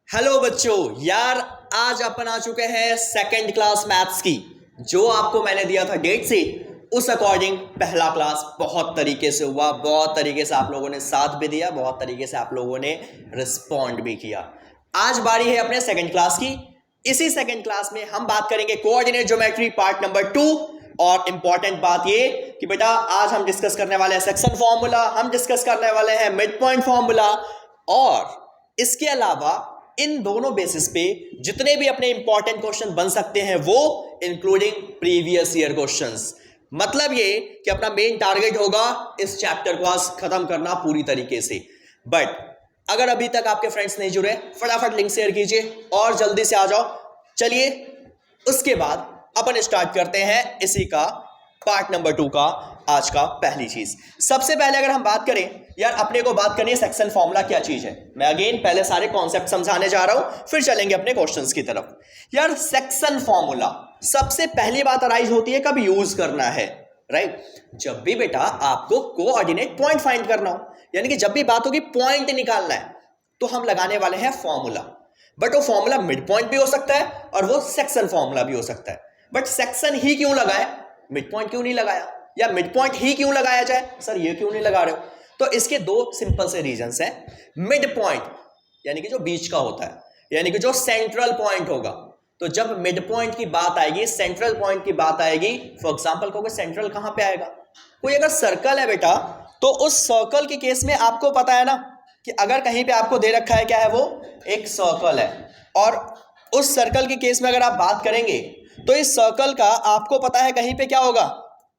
Hello बच्चों, यार आज अपन आ चुके हैं सेकंड क्लास मैथ्स की। जो आपको मैंने दिया था डेट से उस अकॉर्डिंग पहला क्लास बहुत तरीके से हुआ, बहुत तरीके से आप लोगों ने साथ भी दिया, बहुत तरीके से आप लोगों ने रिस्पॉन्ड भी किया। आज बारी है अपने सेकंड क्लास की। इसी सेकंड क्लास में हम बात करेंगे कोऑर्डिनेट ज्योमेट्री पार्ट नंबर 2। और इंपॉर्टेंट बात ये कि बेटा आज हम डिस्कस करने वाले हैं सेक्शन फॉर्मूला, हम डिस्कस करने वाले हैं मिड पॉइंट फॉर्मूला, और इसके अलावा इन दोनों बेसिस पे जितने भी अपने इंपॉर्टेंट क्वेश्चन बन सकते हैं वो इंक्लूडिंग प्रीवियस ईयर क्वेश्चंस। मतलब ये कि अपना मेन टारगेट होगा इस चैप्टर को आज खत्म करना पूरी तरीके से। बट अगर अभी तक आपके फ्रेंड्स नहीं जुड़े, फटाफट लिंक शेयर कीजिए और जल्दी से आ जाओ। चलिए उसके बाद अपन स्टार्ट करते हैं इसी का पार्ट नंबर 2 का। आज का पहली चीज, सबसे पहले अगर हम बात करें यार, अपने को बात करनी है सेक्शन फॉर्मूला क्या चीज है। मैं अगेन पहले सारे कॉन्सेप्ट समझाने जा रहा हूं, फिर चलेंगे अपने क्वेश्चंस की तरफ। यार सेक्शन फॉर्मूला सबसे पहली बात अराइज होती है कब यूज करना है, राइट? जब भी बेटा आपको कोऑर्डिनेट पॉइंट फाइंड करना हो, यानी कि जब भी बात होगी पॉइंट निकालना है, तो हम लगाने वाले हैं फॉर्मूला। बट वो फॉर्मूला मिड पॉइंट भी हो सकता है और वो सेक्शन फॉर्मूला भी हो सकता है। बट सेक्शन ही क्यों लगाया, मिड पॉइंट क्यों नहीं लगाया, या मिड पॉइंट ही क्यों लगाया जाए सर, ये क्यों नहीं लगा रहे हो? तो इसके दो सिंपल से रीजंस हैं। मिड पॉइंट यानी कि जो बीच का होता है, यानी कि जो सेंट्रल पॉइंट होगा। तो जब मिड पॉइंट की बात आएगी, सेंट्रल पॉइंट की बात आएगी, फॉर एग्जांपल कोई सेंट्रल कहां पे आएगा? कोई अगर सर्कल है बेटा, तो उस सर्कल के केस में आपको पता है ना कि अगर कहीं पे आपको दे रखा है क्या है, वो एक सर्कल है, और उस सर्कल के केस में अगर आप बात करेंगे तो इस सर्कल का आपको पता है कहीं पे क्या होगा,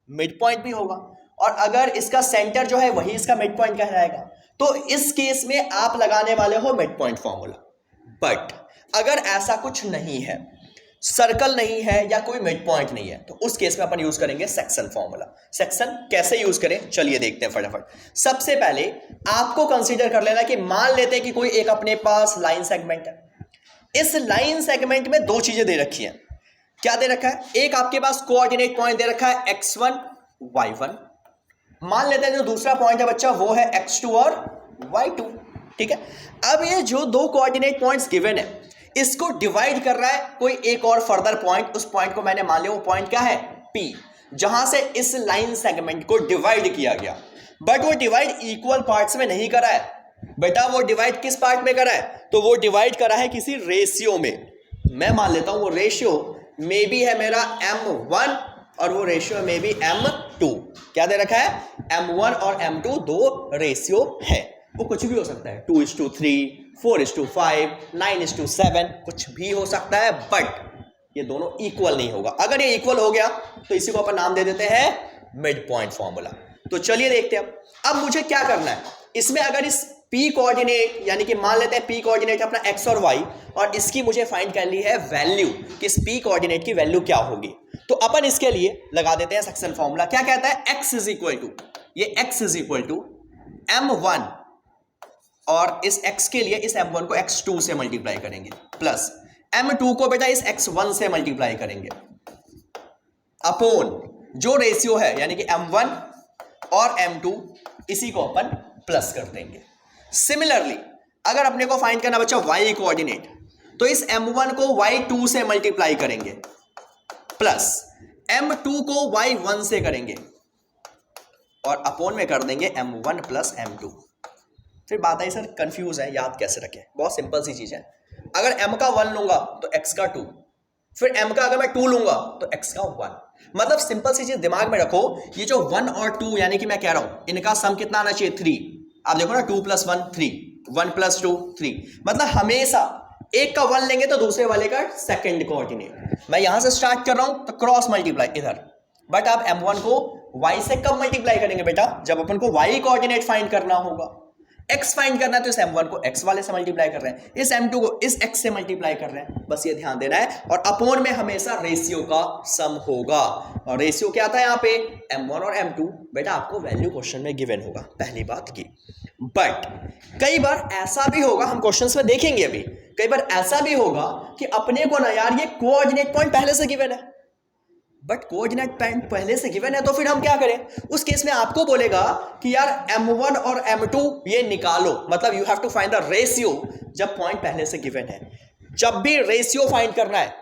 मिड पॉइंट भी होगा, और अगर इसका सेंटर जो है वही इसका मिड पॉइंट कहलाएगा। तो इस केस में आप लगाने वाले हो मिड पॉइंट फॉर्मूला। बट अगर ऐसा कुछ नहीं है, सर्कल नहीं है या कोई मिड पॉइंट नहीं है, तो उस केस में अपन यूज करेंगे सेक्शन फॉर्मूला। सेक्शन कैसे यूज करें, चलिए देखते हैं फटाफट। सबसे पहले आपको कंसीडर कर लेना कि मान लेते हैं कि कोई एक अपने पास लाइन सेगमेंट है। इस लाइन सेगमेंट में दो चीजें दे रखी हैं। क्या दे रखा है? एक आपके पास कोऑर्डिनेट पॉइंट दे रखा है x1 y1। मान लेते हैं जो दूसरा पॉइंट है बच्चा वो है x2 और y2, ठीक है। अब ये जो दो कोऑर्डिनेट पॉइंट्स गिवन है, इसको डिवाइड कर रहा है कोई एक और फर्दर पॉइंट। उस पॉइंट को मैंने मान लिया वो पॉइंट क्या है, P, जहां से इस लाइन सेगमेंट को डिवाइड किया गया। बट वो डिवाइड इक्वल पार्ट्स में नहीं करा है बेटा, वो डिवाइड किस पार्ट में करा है? तो वो डिवाइड करा है किसी रेशियो में। मैं मान लेता हूं वो रेशियो में भी है मेरा m1 और वो रेशियो में भी m2। क्या दे रखा है? m1 और m2 दो रेशियो है। वो कुछ भी हो सकता है, 2:3, 4:5, 9:7, कुछ भी हो सकता है। बट ये दोनों इक्वल नहीं होगा। अगर ये इक्वल हो गया तो इसी को अपन नाम दे देते हैं मिड पॉइंट फॉर्मूला। तो चलिए देखते हैं अब मुझे क्या करना है इसमें। अगर इस P कोऑर्डिनेट, यानी कि मान लेते हैं P कोऑर्डिनेट अपना x और y, और इसकी मुझे फाइंड करनी है वैल्यू कि इस P कोऑर्डिनेट की वैल्यू क्या होगी। तो अपन इसके लिए लगा देते हैं सेक्शन फॉर्मूला। क्या कहता है? x इज इक्वल टू, ये x is equal to m1, और इस x के लिए इस m1 को x2 से मल्टीप्लाई करेंगे, प्लस m2 को बेटा इस x1 से मल्टीप्लाई करेंगे, अपॉन जो रेशियो है यानी कि m1 और m2, इसी को अपन प्लस कर देंगे। सिमिलरली अगर अपने को फाइंड करना बच्चा y कोऑर्डिनेट, तो इस m1 को y2 से मल्टीप्लाई करेंगे, प्लस m2 को y1 से करेंगे, और अपॉन में कर देंगे m1 प्लस m2। फिर बात आई सर कंफ्यूज है, याद कैसे रखें? बहुत सिंपल सी चीज है। अगर m का 1 लूंगा तो x का 2, फिर m का अगर मैं 2 लूंगा तो x का 1। मतलब सिंपल सी चीज दिमाग में रखो, ये जो 1 और 2 यानी कि मैं कह रहा हूं इनका सम कितना आना चाहिए, 3। आप देखो ना, 2 + 1 3, 1 + 2 3। मतलब हमेशा एक का 1 लेंगे तो दूसरे वाले का सेकंड कोऑर्डिनेट। मैं यहां से स्टार्ट कर रहा हूं तो क्रॉस मल्टीप्लाई इधर। बट आप m1 को y से कब मल्टीप्लाई करेंगे बेटा? जब अपन को y कोऑर्डिनेट फाइंड करना होगा। x फाइंड करना है तो इस m1 को x वाले से मल्टीप्लाई कर रहे हैं, इस m2 को इस x से मल्टीप्लाई कर रहे हैं। बस ये ध्यान देना है। और अपॉन में हमेशा रेशियो का सम होगा, और रेशियो क्या था यहाँ पे, m1 और m2। बेटा आपको वैल्यू क्वेश्चन में गिवन होगा, पहली बात की। बट कई बार ऐसा भी होगा, हम क्वेश्चंस में देखेंगे अभी, कई बार ऐसा भी होगा कि अपने को ना यार ये कोऑर्डिनेट पॉइंट पहले से गिवन है, बट कोऑर्डिनेट पॉइंट पहले से गिवन है, तो फिर हम क्या करें? उस केस में आपको बोलेगा कि यार m1 और m2 ये निकालो, मतलब you have to find the ratio जब पॉइंट पहले से गिवन है। जब भी रेशियो फाइंड करना है,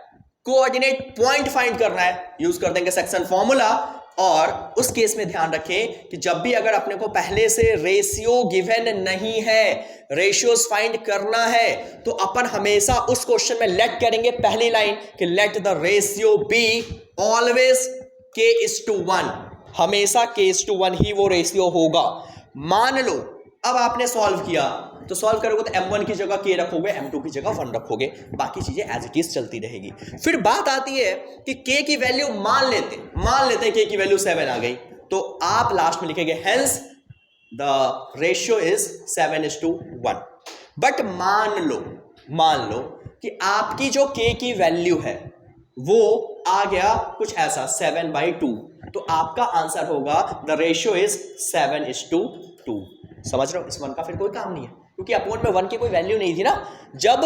कोऑर्डिनेट पॉइंट फाइंड करना है, यूज कर देंगे सेक्शन फॉर्मूला। और उस केस में ध्यान रखें कि जब भी अगर अपने को पहले से रेशियो गिवन नहीं है, रेशियोज फाइंड करना है, तो अपन हमेशा उस क्वेश्चन में लेट करेंगे पहली लाइन कि let the ratio be always k:1, हमेशा k:1 ही वो रेशियो होगा। मान लो अब आपने सॉल्व किया, तो सॉल्व करोगे तो m1 की जगह k रखोगे, m2 की जगह 1 रखोगे, बाकी चीजें एज इट इज चलती रहेगी। फिर बात आती है कि k की वैल्यू मान लेते हैं k की वैल्यू 7 आ गई, तो आप लास्ट में लिखेंगे hence the ratio is 7:1। But मान लो कि आपकी जो k की वैल्यू है वो आ गया कुछ ऐसा 7/2, तो आपका आंसर होगा द रेशियो इज 7:2। समझ रहे हो? इस 1 का फिर कोई काम नहीं है, क्योंकि अपॉन में 1 की कोई वैल्यू नहीं थी ना। जब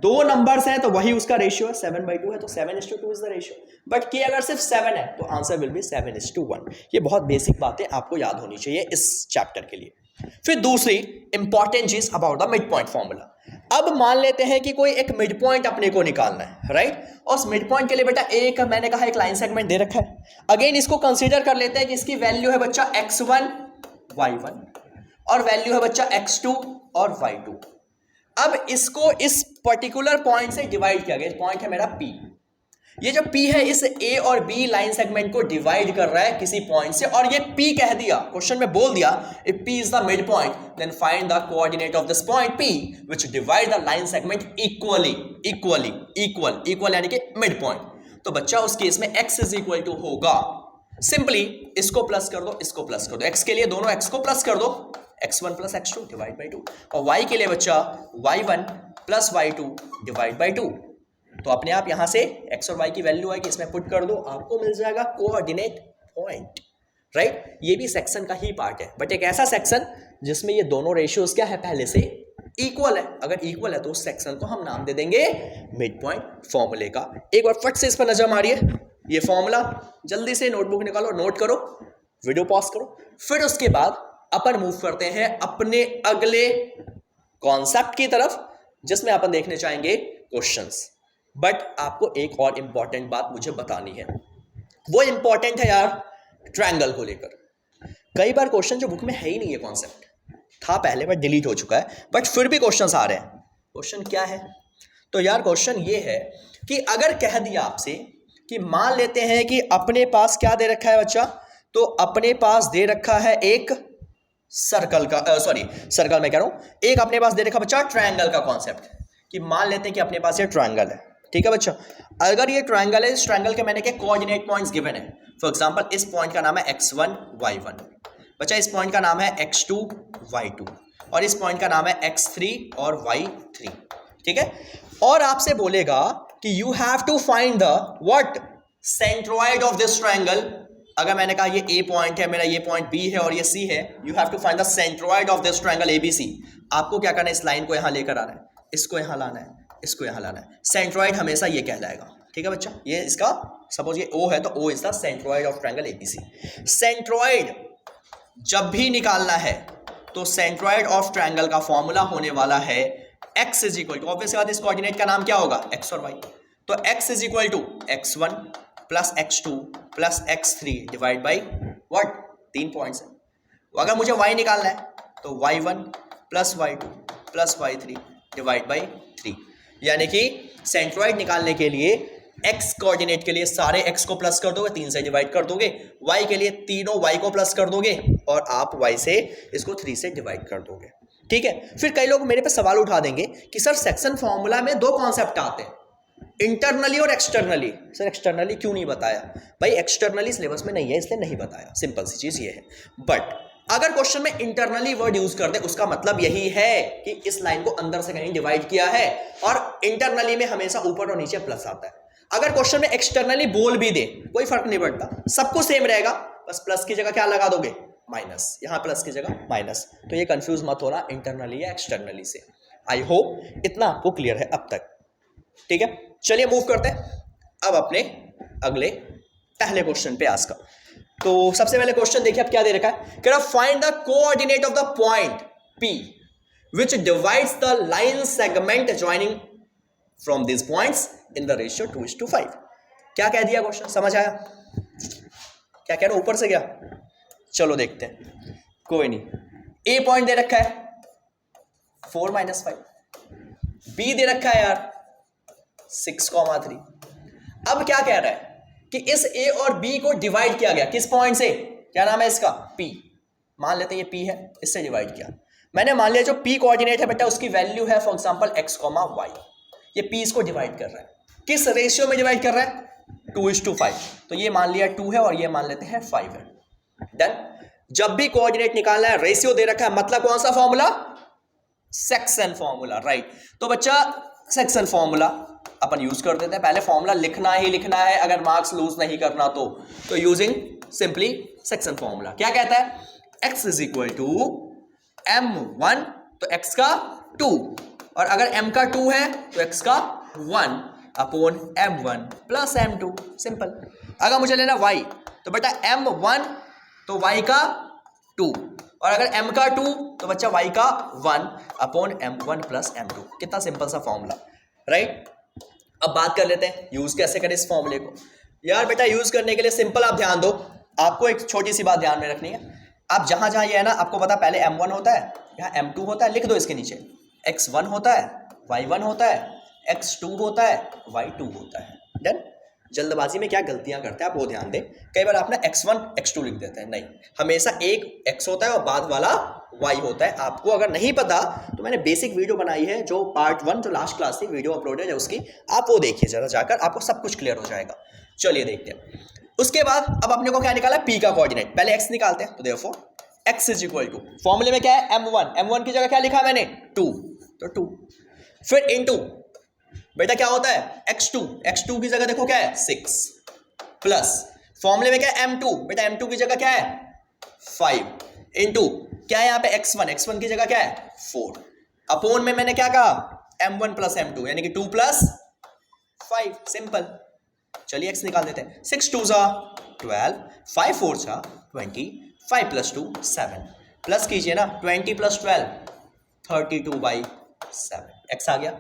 दो नंबर्स हैं तो वही उसका रेशियो है, 7/2 है तो 7:2 इज द रेशियो। बट के अगर सिर्फ 7 है तो आंसर विल बी 7:1। ये बहुत बेसिक बातें आपको याद होनी चाहिए इस चैप्टर के लिए। फिर दूसरी इंपॉर्टेंट चीज about the mid point formula. अब मान लेते हैं कि कोई एक मिड पॉइंट अपने को निकालना है, राइट? और उस मिड पॉइंट के लिए बेटा एक मैंने कहा एक लाइन सेगमेंट दे रखा है। अगेन इसको कंसीडर कर लेते हैं कि इसकी वैल्यू है बच्चा x1 y1 और वैल्यू है बच्चा x2 और y2। अब इसको इस पर्टिकुलर पॉइंट से डिवाइड किया गया, पॉइंट है मेरा P। ये जो P है इस A और B लाइन सेगमेंट को डिवाइड कर रहा है किसी पॉइंट से, और ये P कह दिया, क्वेश्चन में बोल दिया if P is the mid point then find the coordinate of this point P which divide the line segment equal यानी कि मिड पॉइंट। तो बच्चा उस केस में x इज इक्वल टू होगा, सिंपली इसको प्लस कर दो, इसको प्लस कर दो, x के लिए दोनों x को प्लस कर दो, x1 plus x2 divide by 2, और y के लिए बच्चा y1 plus y2 divide by 2। तो अपने आप यहां से x और y की वैल्यू आएगी, इसमें पुट कर दो, आपको मिल जाएगा कोऑर्डिनेट पॉइंट, राइट? ये भी सेक्शन का ही पार्ट है, बट एक ऐसा सेक्शन जिसमें ये दोनों रेशियोज क्या है, पहले से इक्वल है। अगर इक्वल है तो उस सेक्शन को हम नाम दे देंगे मिड पॉइंट फॉर्मूले का। एक बार फट से इस पर नजर मारिए, ये फॉर्मूला जल्दी से नोटबुक निकालो, नोट करो, वीडियो पॉज करो। फिर उसके बाद अपन मूव करते हैं अपने अगले कॉन्सेप्ट की तरफ, जिसमें अपन देखने चाहेंगे क्वेश्चंस। बट आपको एक और इंपॉर्टेंट बात मुझे बतानी है, वो इंपॉर्टेंट है यार ट्रायंगल को लेकर। कई बार क्वेश्चन जो बुक में है ही नहीं, ये कॉन्सेप्ट था पहले बट डिलीट हो चुका है, बट फिर भी क्वेश्चंस आ रहे हैं। क्वेश्चन क्या है? तो यार क्वेश्चन ये है कि अगर कह दिया आपसे कि मान लेते हैं कि अपने पास क्या दे रखा है बच्चा, तो अपने पास दे रखा है एक सर्कल का, सर्कल में कह रहा हूं, एक अपने पास दे रखा बच्चा ट्रायंगल का कॉन्सेप्ट, कि मान लेते हैं कि अपने पास ये ट्रायंगल है, ठीक है बच्चा? अगर ये ट्रायंगल है, इस ट्रायंगल के मैंने क्या कोऑर्डिनेट पॉइंट्स गिवन है। फॉर एग्जांपल इस पॉइंट का नाम है x1 y1, बच्चा इस पॉइंट का नाम है x2 y2, और इस पॉइंट का नाम है x3 और y3, ठीक है? और आपसे बोलेगा कि you have to find the what centroid of this triangle. अगर मैंने कहा ये A पॉइंट है मेरा, ये पॉइंट B है और ये C है, you have to find the centroid of this triangle ABC। आपको क्या करना है, इस लाइन को यहां लेकर आना है, इसको यहां लाना है, इसको यहां लाना है। सेंट्रोइड हमेशा ये कहलाएगा, ठीक है बच्चा? ये इसका सपोज ये O है तो O is the centroid of triangle ABC। Centroid जब भी निकालना है तो सेंट्रोइड ऑफ ट्रायंगल का फॉर्मूला होने वाला है x is equal to, obvious बात इस कोऑर्डिनेट का नाम क्या होगा, x और y। तो x is equal to x1 plus x2 plus x3 divide by what, 3 points है। अगर मुझे y निकालना है तो y1 plus y2 plus y3 divide by 3, यानी कि सेंट्रोइड निकालने के लिए x कोऑर्डिनेट के लिए सारे x को प्लस कर दोगे, 3 से डिवाइड कर दोगे, y के लिए तीनों y को प्लस कर दोगे और आप y से इसको 3 से डिवाइड कर दोगे, ठीक है? फिर कई लोग मेरे पे सवाल उठा देंगे कि सर सेक्शन फॉर्मूला में 2 कॉन्सेप्ट आते हैं, इंटरनली और एक्सटर्नली। सर एक्सटर्नली क्यों नहीं बताया? भाई एक्सटर्नली सिलेबस में नहीं है इसलिए नहीं बताया, सिंपल सी चीज ये है। बट अगर क्वेश्चन में इंटरनली वर्ड यूज कर दे, उसका मतलब यही है कि इस लाइन को अंदर से कहीं डिवाइड किया है, और इंटरनली में हमेशा ऊपर और नीचे प्लस आता है। अगर क्वेश्चन में एक्सटर्नली बोल भी दे, कोई फर्क नहीं पड़ता, सब कुछ सेम रहेगा, बस प्लस की जगह क्या लगा दोगे, माइनस, यहां प्लस की जगह माइनस। तो ये कंफ्यूज मत होना इंटरनली या एक्सटर्नली से। आई होप इतना आपको क्लियर है अब तक, ठीक है? चलिए मूव करते हैं अब अपने अगले पहले क्वेश्चन पे आज का। तो सबसे पहले क्वेश्चन देखिए अब क्या दे रखा है, कह रहा find the coordinate of the point P which divides the line segment joining from these points in the ratio 2:5। क्या कह दिया क्वेश्चन, समझ आया क्या कह रहा हूं ऊपर से क्या? चलो देखते हैं, कोई नहीं। A पॉइंट दे रखा है 4-5, B दे रखा है यार 6,3। अब क्या कह रहा है कि इस A और B को डिवाइड किया गया किस पॉइंट से, क्या नाम है इसका, P। मान लेते हैं ये P है, इससे डिवाइड किया मैंने। मान लिया जो P कोऑर्डिनेट है बेटा उसकी वैल्यू है फॉर एग्जांपल x, y। ये P इसको डिवाइड कर रहा है, किस रेशियो में डिवाइड कर रहा है, 2:5। तो ये मान लिया 2 है और ये मान लेते हैं 5 है। डन। जब भी कोऑर्डिनेट निकालना है, रेशियो दे रखा है, मतलब कौन सा फॉर्मूला, सेक्शन फॉर्मूला, राइट। तो बच्चा सेक्शन फॉर्मूला अपन यूज कर देते हैं। पहले फॉर्मूला लिखना ही लिखना है, अगर मार्क्स लूज नहीं करना तो यूजिंग सिंपली सेक्शन फॉर्मूला। क्या कहता है, x is equal to m1, तो x का 2, और अगर m का 2 है तो x का 1 upon m1 plus m2, simple. अगर मुझे लेना y, तो बेटा m1 तो y का 2, और अगर m का 2 तो बच्चा y का 1 अपॉन m1 प्लस m2। कितना सिंपल सा फॉर्मूला, राइट। अब बात कर लेते हैं यूज कैसे करें इस फॉर्मूले को। यार बेटा यूज करने के लिए सिंपल आप ध्यान दो, आपको एक छोटी सी बात ध्यान में रखनी है। आप जहां जहां ये है ना, आपको पता पहले m1 होता है, यहाँ m2 होता है, लिख दो इसके नीचे, x1 होता है, y1 होता है, x2 होता है, y2 होता है। डन। जल्दबाजी में क्या गलतियां करते हैं आप वो ध्यान दें। कई बार आप ना x1 x2 लिख देते हैं, नहीं, हमेशा एक x होता है और बाद वाला y होता है। आपको अगर नहीं पता तो मैंने बेसिक वीडियो बनाई है, जो पार्ट 1 जो लास्ट क्लास थी वीडियो अपलोडेड है उसकी, आप वो देखिए जरा जाकर, आपको सब कुछ क्लियर हो जाएगा। चलिए देखते हैं। उसके बाद अब अपने को क्या निकाला, P का कोऑर्डिनेट। पहले x निकालते हैं, तो देखो x इज इक्वल टू, फॉर्मूले में क्या है m1 की जगह क्या लिखा मैंने 2, तो 2, फिर इनटू बेटा क्या होता है x2 की जगह देखो क्या है 6, प्लस फॉर्मूले में क्या है m2, बेटा m2 की जगह क्या है 5, इनटू क्या है यहाँ पे x1 की जगह क्या है 4, अपोन में मैंने क्या कहा m1 प्लस m2 यानी कि 2 प्लस 5, सिंपल। चलिए x निकाल देते हैं। 6 2 जा 12, 5 4 जा 20, 5 प्लस 2 7, प्लस कीजिए ना 20 प्लस 12 32/7, x आ गया।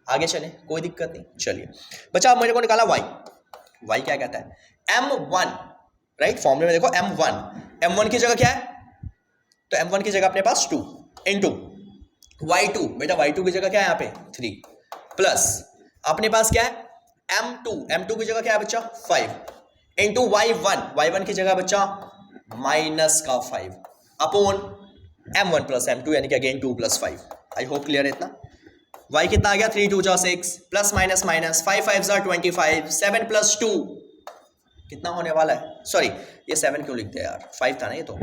आगे चले, कोई दिक्कत नहीं। चलिए बच्चा, अब मेरे को निकाला y क्या कहता है m1, राइट। फॉर्मूले में देखो m1 की जगह क्या है, तो m1 की जगह अपने पास 2 इनटू y2, बेटा y2 की जगह क्या है यहाँ पे 3, प्लस अपने पास क्या है m2 की जगह क्या है बच्चा 5, इनटू y1 की जगह बच्चा माइनस का 5, अपॉन m1 प्लस m2 यानी कि again 2 plus 5। I hope clear है इतना। y कितना आ गया 3 2 जा 6, प्लस माइनस माइनस 5 5 जा 25, 7 प्लस 2 कितना होने वाला है, सॉरी ये 7 क्यों लिख दिया यार, 5 था ना ये, तो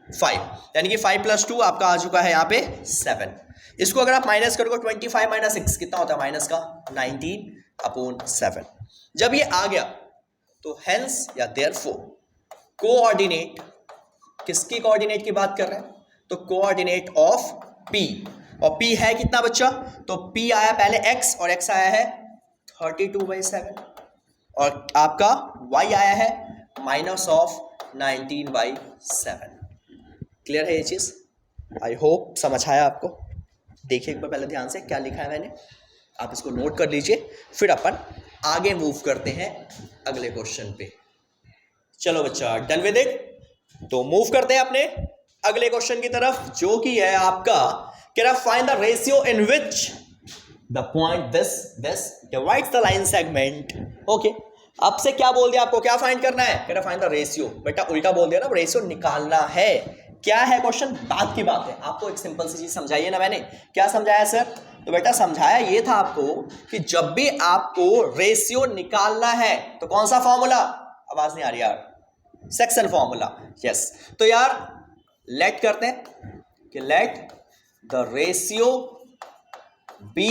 5, यानी कि 5 प्लस 2 आपका आ चुका है यहाँ पे 7। इसको अगर आप माइनस करोगे 25 माइनस 6 कितना होता है माइनस का 19 अपॉन 7। जब ये आ गया तो हेंस या देयरफॉर कोऑर्डिनेट, किसकी कोऑर्डिनेट की बात कर रहे हैं, तो कोऑर्डिनेट ऑफ P, और P है कितना बच्चा, तो P आया पहले x और x आया है 32/7, और आपका y आया है माइनस ऑफ 19/7। क्लियर है ये चीज, आई होप समझ आया आपको। देखिए एक बार पहले ध्यान से क्या लिखा है मैंने, आप इसको नोट कर लीजिए, फिर अपन आगे मूव करते हैं अगले क्वेश्चन पे। चलो बच्चा डन विद इट, तो मूव करते हैं अपने अगले क्वेश्चन की तरफ, जो कि है आपका कह रहा find the ratio in which the point this divides the line segment. Okay, अब से क्या बोल दिया आपको, क्या फाइंड करना है, कह रहा फाइंड द रेशियो। बेटा उल्टा बोल दिया ना, रेशियो निकालना है। क्या है क्वेश्चन, बात की बात है। आपको एक सिंपल सी चीज समझाइए ना, मैंने क्या समझाया सर, तो बेटा समझाया ये था आपको कि जब भी आपको रेशियो निकालना है तो कौन सा फॉर्मूला, आवाज नहीं आ रही यार, सेक्शन फॉर्मूला, यस। तो यार लेट करते हैं कि लेट द रेशियो बी,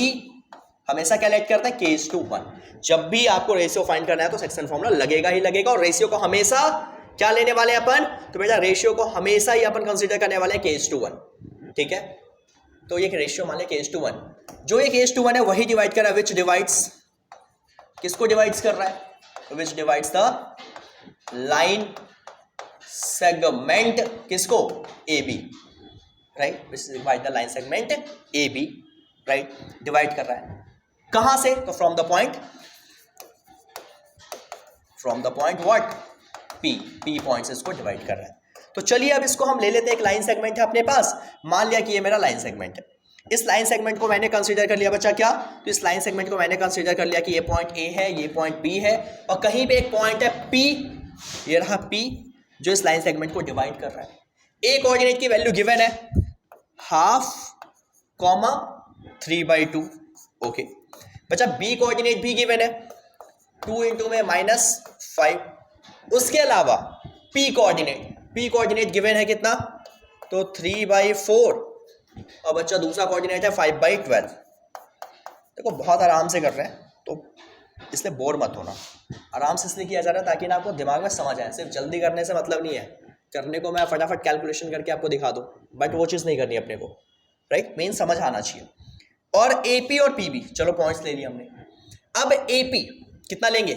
हमेशा क्या लेट करते हैं K:1। जब भी आपको रेशियो फाइंड करना है तो सेक्शन फॉर्मूला लगेगा ही लगेगा, और रेशियो को हमेशा क्या लेने वाले हैं अपन, तो बेटा रेशियो को हमेशा ही अपन कंसीडर करने वाले हैं K:1, ठीक है। तो ये रेशियो मान लिया K:1, जो ये K:1 है वही डिवाइड कर रहा है, विच डिवाइड्स, किसको डिवाइड्स कर रहा है, which divides the line segment किसको, A B, right, divide the line segment A B, right, divide कर रहा है कहां से, तो from the point what, P point से इसको डिवाइड कर रहा है। तो चलिए अब इसको हम ले लेते हैं, एक लाइन सेगमेंट है अपने पास, मान लिया कि ये मेरा लाइन सेगमेंट है, इस लाइन सेगमेंट को मैंने कंसीडर कर लिया बच्चा क्या, तो इस लाइन सेगमेंट को मैंने कंसीडर कर लिया कि ये पॉइंट ए है, ये पॉइंट बी है, और कहीं पे एक पॉइंट है पी, ये रहा पी, जो इस लाइन सेगमेंट को डिवाइड कर रहा है। ए कोऑर्डिनेट की वैल्यू गिवन है 1/2, 3/2, ओके बच्चा। बी कोऑर्डिनेट भी गिवन है 2 इंटू में -5, उसके अलावा पी कोऑर्डिनेट गिवन है कितना, तो 3/4, और बच्चा दूसरा कोऑर्डिनेट है 5/12। देखो बहुत आराम से कर रहे हैं, तो इसलिए बोर मत होना, आराम से इसलिए किया जा रहा है ताकि ना आपको दिमाग में समझ आए। सिर्फ जल्दी करने से मतलब नहीं है, करने को मैं फटाफट कैलकुलेशन करके आपको दिखा दूं, बट वो चीज़ नहीं करनी अपने को, राइट, मेन समझ आना चाहिए। और एपी और पीबी, चलो पॉइंट्स ले लिए हमने। अब एपी कितना लेंगे,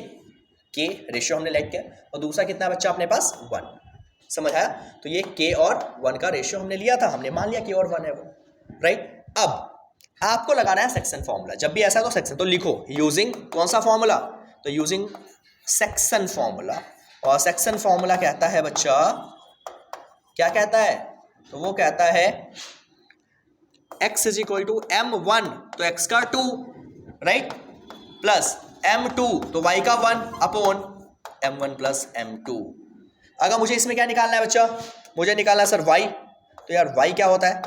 के रेशियो हमने लेट किया, और दूसरा कितना बच्चा अपने पास 1, समझ आया। तो ये के और 1 का रेशियो हमने लिया था, हमने मान लिया के और 1 है वो, राइट। अब आपको लगाना है सेक्शन फॉर्मूला, जब भी ऐसा तो सेक्शन, तो लिखो यूजिंग कौन सा फॉर्मूला, तो यूजिंग सेक्शन फॉर्मूला, और सेक्शन फॉर्मूला कहता है बच्चा, क्या कहता है, तो वो कहता है x is equal to m1, तो x का 2, राइट, प्लस m2, तो y का 1 अपॉन m1 प्लस m2। अगर मुझे इसमें क्या निकालना है बच्चा, मुझे निकालना है सर y, तो यार y क्या होता है,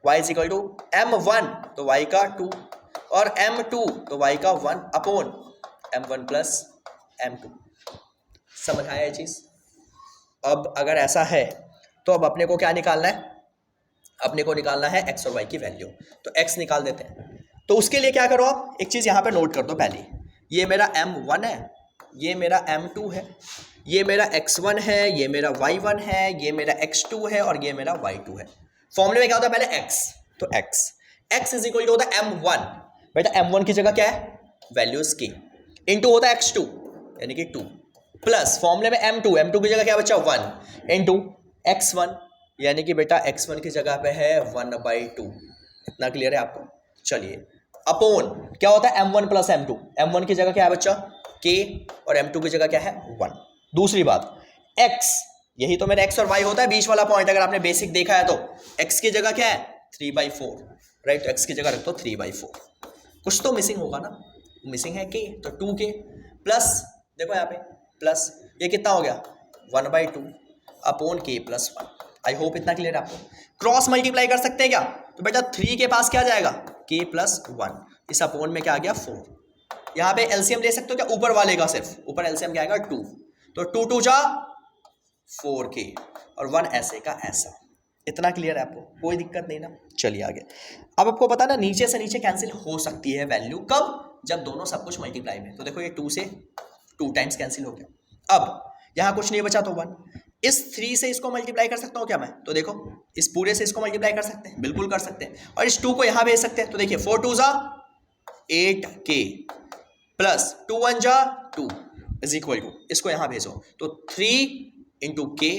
y is equal to m1, तो y का 2, और m2, तो y का 1 अपॉन m1 प्लस m2। समझ आया ये चीज। अब अगर ऐसा है तो अब अपने को क्या निकालना है, अपने को निकालना है x और y की वैल्यू, तो x निकाल देते हैं। तो उसके लिए क्या करो आप, एक चीज यहां पे नोट कर दो पहले, ये मेरा m1 है, ये मेरा m2 है, ये मेरा x1 है, ये मेरा y1 है, ये मेरा x2 है, और ये मेरा y2 है। फॉर्मूले में क्या होता है पहले x, तो x इज इक्वल टू होता है m1, बेटा m1 की जगह क्या है, वैल्यूज की, इंटू होता है x2 यानी कि 2, प्लस फॉर्मूले में m2 की जगह क्या बचा 1, इंटू x1 यानी कि बेटा x1 की जगह पे है 1/2। इतना क्लियर है आपको। चलिए अपॉन क्या होता है m1 प्लस m1 की जगह क्या है बच्चा k, और m2 की जगह क्या है 1। दूसरी बात x, यही तो मेरा x और y होता है, बीच वाला पॉइंट अगर आपने बेसिक देखा है तो x की जगह क्या है 3/4, राइट, तो x की जगह रख दो 3/4। कुछ तो मिसिंग होगा ना, मिसिंग है k, तो 2k प्लस, देखो यहाँ पे प्लस, ये कितना हो गया 1/2 upon k plus 1। I hope इतना क्लियर है आपको। क्रॉस मल्टीप्लाई कर सकते हैं क्या, तो बेटा 3 के पास क्या जाएगा k प्लस 1, इस अपॉन में क्या आ गया 4। यहाँ पे एलसीएम ले सकते हो क्या, ऊपर वाले का सिर्फ, ऊपर एलसीएम क्या आएगा 2, तो 2 2 जा 4k, और 1 ऐसे का ऐसा। इतना क्लियर है आपको, कोई दिक्कत नहीं ना। चलिए आगे। अब आपको पता ना नीचे से नीचे कैंसिल हो सकती है वैल्यू, कब, जब दोनों सब कुछ मल्टीप्लाई में। तो देखो ये 2 से 2 टाइम्स कैंसिल हो गया। अब यहाँ कुछ नहीं बचा तो 1, इस 3 से इसको मल्टीप्लाई कर सकता हूँ क्या मैं, तो देखो इस पूरे से इसको मल्टीप्लाई कर सकते हैं, बिल्कुल कर सकते हैं, और इस 2 को यहाँ भेज सकते हैं। तो देखिए 4 2 जा 8k प्लस 2 1 जा 2 इज इक्वल टू, इसको यहाँ भेजो तो 3 इंटू k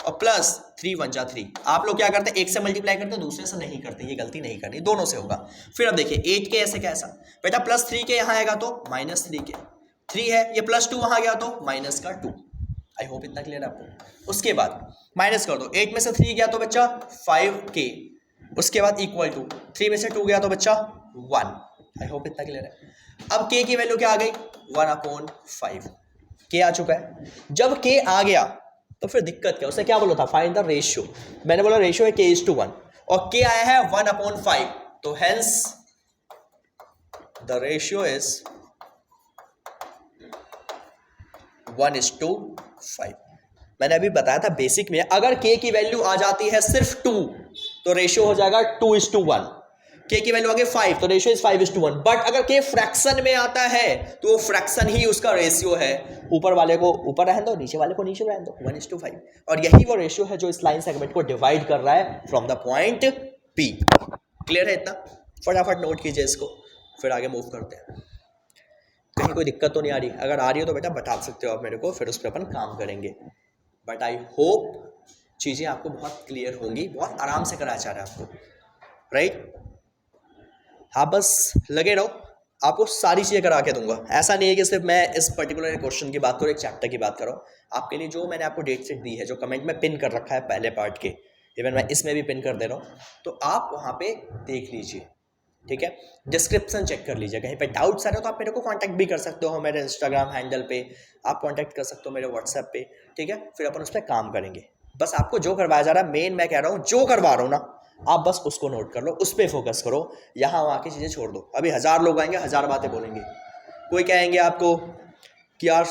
और प्लस 3 1 जा 3। आप लोग क्या करते हैं, एक से मल्टीप्लाई करते हैं, दूसरे से नहीं करते, ये गलती नहीं करनी, दोनों से होगा। फिर अब देखिए 8k ऐसे कैसा, बेटा प्लस 3k यहाँ आएगा तो माइनस 3k, 3 है ये प्लस 2 वहाँ गया तो माइनस का 2। आई होप इतना क्लियर है आपको। उसके बाद माइनस कर दो, 8 में से 3 गया तो बच्चा 5k, उसके बाद इक्वल टू 3 में से 2 गया तो बच्चा 1। आई होप इतना क्लियर है। अब k की वैल्यू क्या आ गई 1/5, k आ चुका है। जब k आ गया तो फिर दिक्कत क्या, उसने क्या बोला था फाइंड द रेशियो, मैंने बोला रेशियो है k:1 और k आया है 1/5, तो हेंस द रेशियो इज 1:5। मैंने अभी बताया था बेसिक में, अगर k की वैल्यू आ जाती है सिर्फ 2 तो रेशियो हो जाएगा 2:1। k की वैल्यू आ गई 5 तो रेशियो इज 5:1। बट अगर k फ्रैक्शन में आता है तो वो फ्रैक्शन ही उसका रेशियो है, ऊपर वाले को ऊपर रहने दो, नीचे वाले को नीचे रहने दो, 1:5। और यही वो रेशियो है जो इस लाइन सेगमेंट को डिवाइड कर रहा है from the point P। Clear है इतना, फटाफट नोट कीजिए इसको, फिर आगे मूव करते हैं। कहीं कोई दिक्कत तो नहीं आ रही? अगर आ रही है तो बेटा बता सकते हो आप मेरे को, फिर उस पर अपन काम करेंगे। बट आई होप चीज़ें आपको बहुत क्लियर होंगी, बहुत आराम से कराया जा रहा है आपको, राइट? हाँ, बस लगे रहो, आपको सारी चीज़ें करा के दूंगा। ऐसा नहीं है कि सिर्फ मैं इस पर्टिकुलर क्वेश्चन की बात करूँ, एक चैप्टर की बात करूँ। आपके लिए जो मैंने आपको डेट शीट दी है, जो कमेंट में पिन कर रखा है पहले पार्ट के, इवन मैं इसमें भी पिन कर दे रहा हूँ, तो आप वहाँ पे देख लीजिए, ठीक है? डिस्क्रिप्शन चेक कर लीजिए, कहीं पे डाउट्स आ रहे हो तो आप मेरे को कांटेक्ट भी कर सकते हो मेरे इंस्टाग्राम हैंडल पे, आप कांटेक्ट कर सकते हो मेरे व्हाट्सएप पे, ठीक है? फिर अपन उस पर काम करेंगे। बस आपको जो करवाया जा रहा है, मेन मैं कह रहा हूँ जो करवा रहा हूँ ना, आप बस उसको नोट कर लो, उस पर फोकस करो, यहाँ वहाँ की चीज़ें छोड़ दो। अभी 1000 लोग आएंगे, 1000 बातें बोलेंगे। कोई कहेंगे आपको कि यार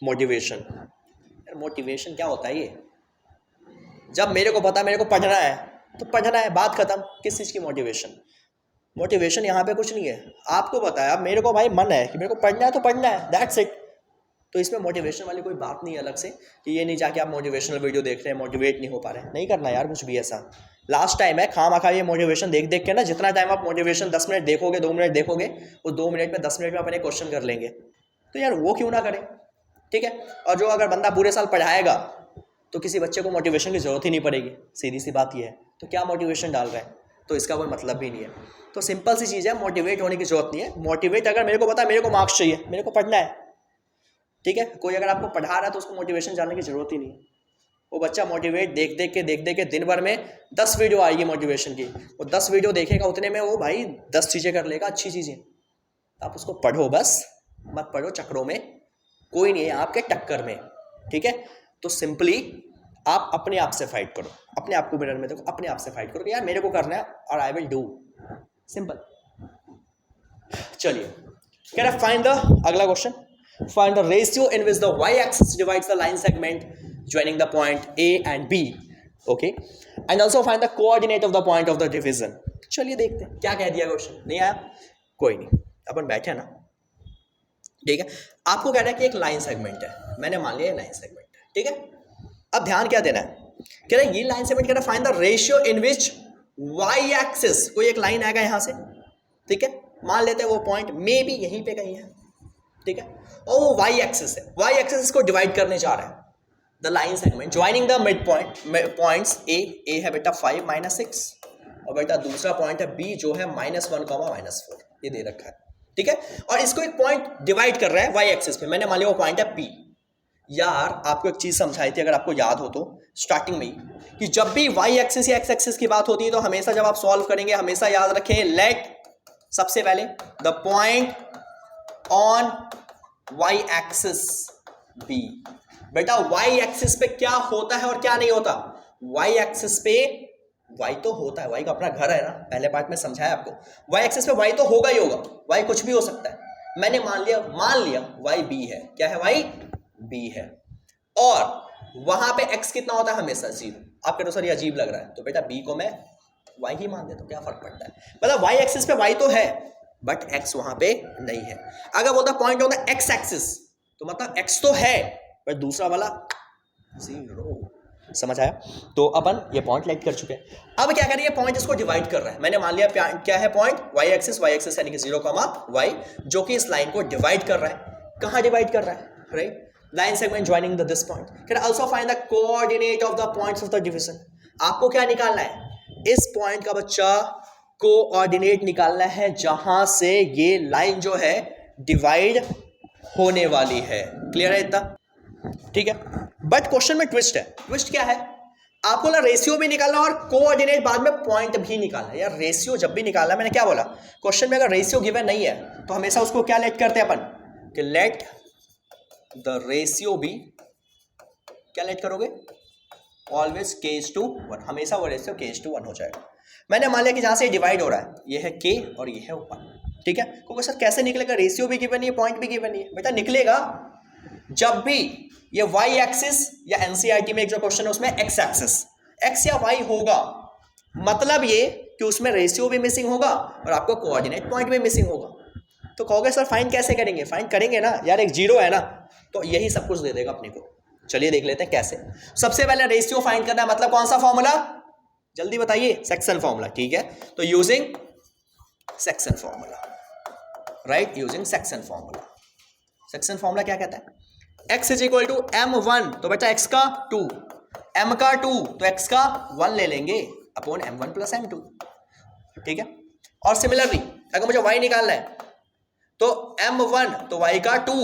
मोटिवेशन, यार मोटिवेशन क्या होता है ये? जब मेरे को पता मेरे को पढ़ना है तो पढ़ना है, बात खत्म। किस चीज़ की मोटिवेशन? मोटिवेशन यहाँ पे कुछ नहीं है, आपको पता है। अब मेरे को भाई मन है कि मेरे को पढ़ना है तो पढ़ना है, दैट्स इट। तो इसमें मोटिवेशन वाली कोई बात नहीं है अलग से, कि ये नहीं जाके आप मोटिवेशनल वीडियो देख रहे हैं, मोटिवेट नहीं हो पा रहे हैं, नहीं करना यार कुछ भी ऐसा। लास्ट टाइम है, खामखा ये मोटिवेशन देख देख के ना, जितना टाइम आप मोटिवेशन 10 मिनट देखोगे, 2 मिनट देखोगे, वो 2 मिनट में 10 मिनट में अपने क्वेश्चन कर लेंगे। तो यार वो क्यों ना करें, ठीक है? और जो अगर बंदा पूरे साल पढ़ाएगा तो किसी बच्चे को मोटिवेशन की जरूरत ही नहीं पड़ेगी, सीधी सी बात ये है। तो क्या मोटिवेशन डाल रहा है, तो इसका कोई मतलब भी नहीं है। तो सिंपल सी चीज़ है, मोटिवेट होने की जरूरत नहीं है। मोटिवेट अगर मेरे को पता है मेरे को मार्क्स चाहिए, मेरे को पढ़ना है, ठीक है? कोई अगर आपको पढ़ा रहा है तो उसको मोटिवेशन जानने की जरूरत ही नहीं है। वो बच्चा मोटिवेट देख देख के दिन भर में 10 वीडियो आएगी मोटिवेशन की, वो 10 वीडियो देखेगा, उतने में वो भाई 10 चीज़ें कर लेगा, अच्छी चीज़ें। आप उसको पढ़ो, बस मत पढ़ो चक्रों में, कोई नहीं है आपके टक्कर में, ठीक है? तो सिंपली आप अपने आप से फाइट करो, अपने आप को मिरर में देखो, अपने आप से फाइट करो कि यार मेरे को करना है और आई विल डू, सिंपल। चलिए, कह रहा फाइंड द, अगला question, find the ratio in which the y-axis divides the line segment joining the point A and B, okay, and also find the coordinate of the point of the division। चलिए देखते हैं क्या कह दिया question, नहीं आया कोई नहीं, अपन बैठे ना, ठीक है? आपको कह रहा है कि एक लाइन सेगमेंट है, मैंने मान लिया लाइन सेगमेंट है, ठीक है? अब ध्यान क्या देना है, कह रहा है ये लाइन सेगमेंट, कह रहा है find the ratio in which y-axis, कोई एक लाइन आएगा यहां से, ठीक है? मान लेते हैं वो पॉइंट मे भी यहीं पे कहीं है, ठीक है? और वो वाई एक्सिस है, वाई एक्सिस को डिवाइड करने जा रहा है। The line segment joining the mid points A है बेटा 5 -6, और बेटा दूसरा पॉइंट है बी जो है -1, -4, ये दे रखा है, ठीक है? और इसको एक पॉइंट डिवाइड कर रहा है वाई एक्सिस पे, मैंने मान लिया वो पॉइंट है पी। यार आपको एक चीज समझाई थी, अगर आपको याद हो तो स्टार्टिंग में ही, कि जब भी वाई एक्सिस या एक्स एक्सिस की बात होती है तो हमेशा जब आप सॉल्व करेंगे, हमेशा याद रखें, लेट सबसे पहले the point on y axis b। बेटा y एक्सिस पे क्या होता है और क्या नहीं होता? y एक्सिस पे y तो होता है, y का अपना घर है ना, पहले पार्ट में समझाया आपको। y एक्सिस पे y तो होगा ही होगा, y कुछ भी हो सकता है। मैंने मान लिया y b है, क्या है? y b है, और वहां पे x कितना होता है? हमेशा 0। आप कह रहे सर ये अजीब लग रहा है, तो बेटा b को मैं y ही मान देता हूं, क्या फर्क पड़ता है? मतलब y एक्सिस पे y तो है बट x वहां पे नहीं है। अगर बोलता point on the x axis, तो मतलब x तो है बट दूसरा वाला 0। समझ आया? तो अपन ये पॉइंट लाइट कर चुके हैं। अब क्या करें, ये पॉइंट इसको डिवाइड कर रहा है। मैंने मान लिया क्या है पॉइंट? y एक्सिस यानी कि 0, y, जो कि इस लाइन को डिवाइड कर रहा है। कहां डिवाइड कर रहा है? Right, line segment joining the this point. Can also find the coordinate of the points of the division. आपको क्या निकालना है? इस पॉइंट का बच्चा कोऑर्डिनेट निकालना है जहां से ये लाइन जो है डिवाइड होने वाली है। क्लियर है इतना? ठीक है, बट क्वेश्चन में ट्विस्ट है। ट्विस्ट क्या है? आपको ना रेशियो भी निकालना और कोऑर्डिनेट बाद में पॉइंट भी निकालना है। यार रेशियो जब भी निकालना, मैंने क्या बोला, क्वेश्चन में अगर रेशियो गिवन नहीं है तो हमेशा उसको क्या लेट करते हैं अपन, कि लेट द रेशियो बी, क्या लेट करोगे? Always k/1। हमेशा वो रेशियो k/1 हो जाएगा। मैंने मान लिया कि जहां से डिवाइड हो रहा है ये है k और ये है 1, ठीक है? क्योंकि सर कैसे निकलेगा? रेशियो भी गिवन नहीं है, पॉइंट भी गिवन नहीं है। बेटा निकलेगा जब भी ये y एक्सिस या एनसीईआरटी में एक जो क्वेश्चन है उसमें x एक्सिस, x या y होगा, मतलब ये कि उसमें रेशियो भी मिसिंग होगा और आपको कोऑर्डिनेट पॉइंट भी मिसिंग होगा। तो कहोगे सर फाइंड कैसे करेंगे? फाइंड करेंगे ना यार, एक 0 है ना, तो यही सब कुछ दे देगा अपने को। चलिए देख लेते हैं कैसे। सबसे पहले रेशियो फाइंड करना है, मतलब कौन सा फॉर्मूला? जल्दी बताइए। सेक्शन फॉर्मूला, ठीक है? तो using section formula, right, using section formula. Section formula क्या कहता है, x is equal to m1, तो बेटा x का 2, m का 2 तो x का 1 ले लेंगे अपॉन m1 प्लस m2, ठीक है। और सिमिलरली अगर मुझे y निकालना है तो m1 तो y का 2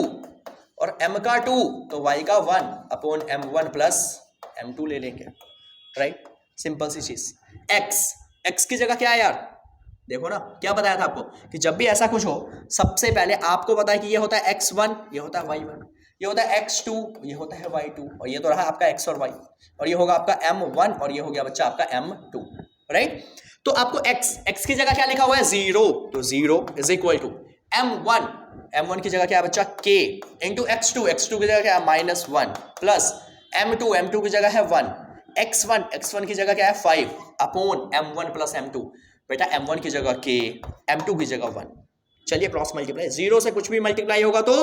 और m का 2 तो y का 1 अपॉन m1 प्लस m2 ले लेंगे, राइट। सिंपल सी चीज। x की जगह क्या है यार, देखो ना क्या बताया था आपको कि जब भी ऐसा कुछ हो सबसे पहले आपको पता है कि ये होता है x1, ये होता है y1, ये होता है x2, ये होता है y2, और ये तो रहा आपका x और y, और ये होगा आपका m1 और ये हो गया बच्चा आपका m2, राइट। तो आपको x की जगह क्या लिखा हुआ है 0, तो 0 इज इक्वल टू m1 की जगह क्या है बच्चा k इंटू x2 की जगह क्या है -1 प्लस m2 की जगह है 1, x1 की जगह क्या है 5 अपॉन m1 प्लस m2, बेटा m1 की जगह k, m2 की जगह 1। चलिए क्रॉस मल्टीप्लाई, 0 से कुछ भी मल्टीप्लाई होगा तो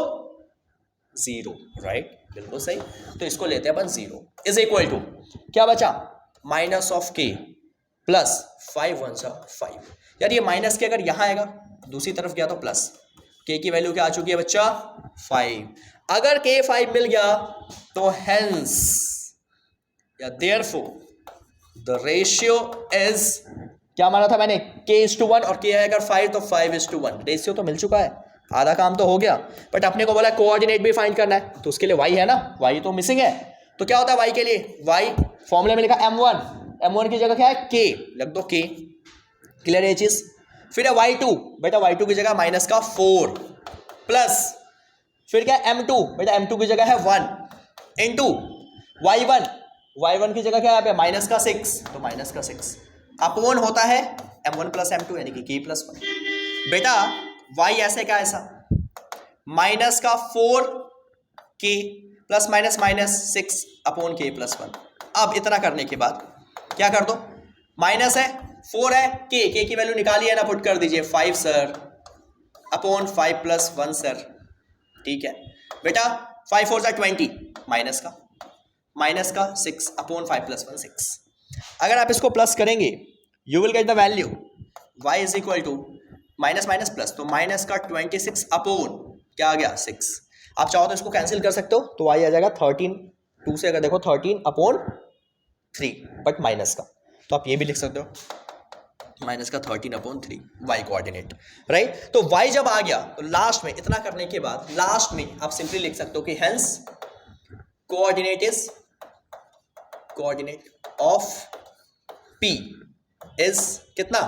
0, राइट, बिल्कुल सही। तो इसको लेते हैं अपन 0 इज इक्वल टू क्या बचा माइनस ऑफ k प्लस 5 1 5। यार ये माइनस के अगर यहां आएगा दूसरी तरफ गया तो प्लस, k की वैल्यू क्या आ चुकी है बच्चा 5। अगर k 5 मिल गया तो हेंस या देयरफॉर द रेशियो इज, क्या माना था मैंने, k:1 और k है अगर 5 तो 5:1। रेशियो तो मिल चुका है, आधा काम तो हो गया, बट अपने को बोला कोऑर्डिनेट भी फाइंड करना है, तो उसके लिए y है ना, y तो मिसिंग है। तो क्या होता है y के लिए, y फॉर्मूले में लिखा m1 की जगह क्या है k, लग दो k, क्लियर है ये चीज। फिर है y2, बेटा y2 की जगह माइनस का 4 प्लस फिर क्या है m2, बेटा m2 की जगह है 1 इंटू y1 की जगह क्या है माइनस का 6, तो माइनस का 6 अपॉन होता है m1 प्लस m2 यानी कि k प्लस 1। बेटा y ऐसे क्या ऐसा माइनस का 4k plus minus 6 upon k plus 1। अब इतना करने के बाद क्या कर दो, माइनस है 4 है k की वैल्यू निकालिए ना, पुट कर दीजिए 5 सर अपॉन 5 प्लस 1 सर, ठीक है बेटा 5 4 20 माइनस का 6 अपॉन 5 प्लस 1 6। अगर आप इसको प्लस करेंगे you will get the value y is equal to minus plus, तो माइनस का 26 अपॉन क्या आ गया 6। आप चाहो तो इसको कैंसिल कर सकते हो, तो y आ जाएगा 13, 2 से अगर देखो 13 अपॉन 3, बट माइनस का, तो आप ये भी लिख सकते हो माइनस का 13 अपॉन 3 y कोऑर्डिनेट, राइट। तो y जब आ गया तो लास्ट में इतना करने के बाद लास्ट में आप सिंपली लिख सकते हो कि hence coordinate is coordinate of p is कितना,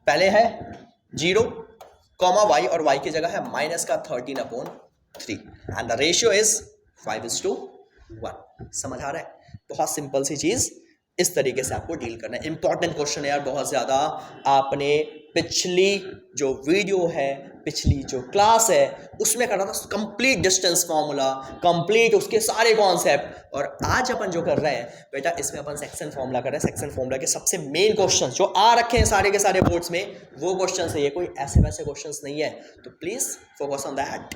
पहले है 0 कॉमा y और y की जगह है माइनस का 13 upon 3 and the ratio is 5:1। समझ आ रहा है, बहुत सिंपल सी चीज, इस तरीके से आपको डील करना है। इंपॉर्टेंट क्वेश्चन है यार बहुत ज्यादा, आपने पिछली जो वीडियो है, पिछली जो क्लास है उसमें करना था कंप्लीट डिस्टेंस फार्मूला, कंप्लीट उसके सारे कॉन्सेप्ट, और आज अपन जो कर रहे हैं बेटा इसमें अपन सेक्शन फार्मूला कर रहे हैं। सेक्शन फार्मूला के सबसे मेन क्वेश्चन जो आ रखे हैं सारे के सारे बोर्ड्स में वो क्वेश्चन है, ये कोई ऐसे वैसे क्वेश्चन नहीं है, तो प्लीज फोकस ऑन दैट,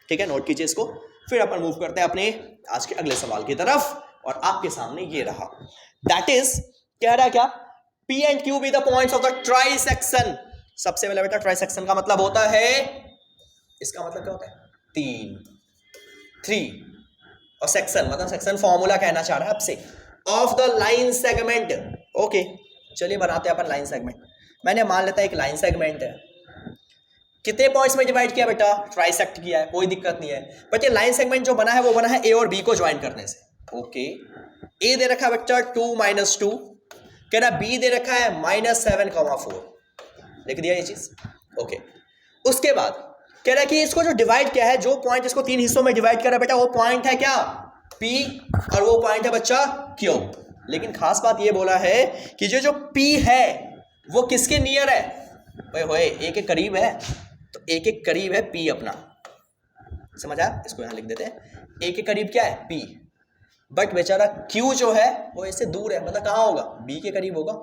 ठीक है, नोट कीजिए इसको। फिर अपन मूव करते हैं अपने आज के अगले सवाल की तरफ, और आपके सामने ये रहा, दैट इज कह रहा क्या, P and Q be the points of the trisection। सबसे पहले बेटा ट्राइसेक्शन का मतलब होता है, इसका मतलब क्या होता है 3 और सेक्शन मतलब सेक्शन फॉर्मूला कहना चाह रहा है आपसे, of the line segment. Okay चलिए बनाते हैं अपन लाइन सेगमेंट। मैंने मान लेता है एक लाइन सेगमेंट है, कितने पॉइंट्स में डिवाइड किया बेटा, ट्राइसेक्ट किया है, कोई दिक्कत नहीं है, बट ये लाइन सेगमेंट जो बना है वो बना है ए और बी को ज्वाइन करने से। ओके ए दे रखा है बेटा 2 - 2, कह रहा बी दे रखा है -7,4, लिख दिया ये चीज। ओके उसके बाद कह रहा है कि इसको जो डिवाइड किया है, जो पॉइंट इसको 3 हिस्सों में डिवाइड कर रहा है बेटा, वो पॉइंट है क्या P और वो पॉइंट है बच्चा Q। लेकिन खास बात ये बोला है कि जो P है वो किसके नियर है, भाई होए ए के करीब है, तो ए के करीब है P अपना, समझ आया, इसको यहां लिख देते हैं, ए के करीब क्या है P, बट बेचारा Q जो है वो इससे दूर है, मतलब कहाँ होगा B के करीब होगा,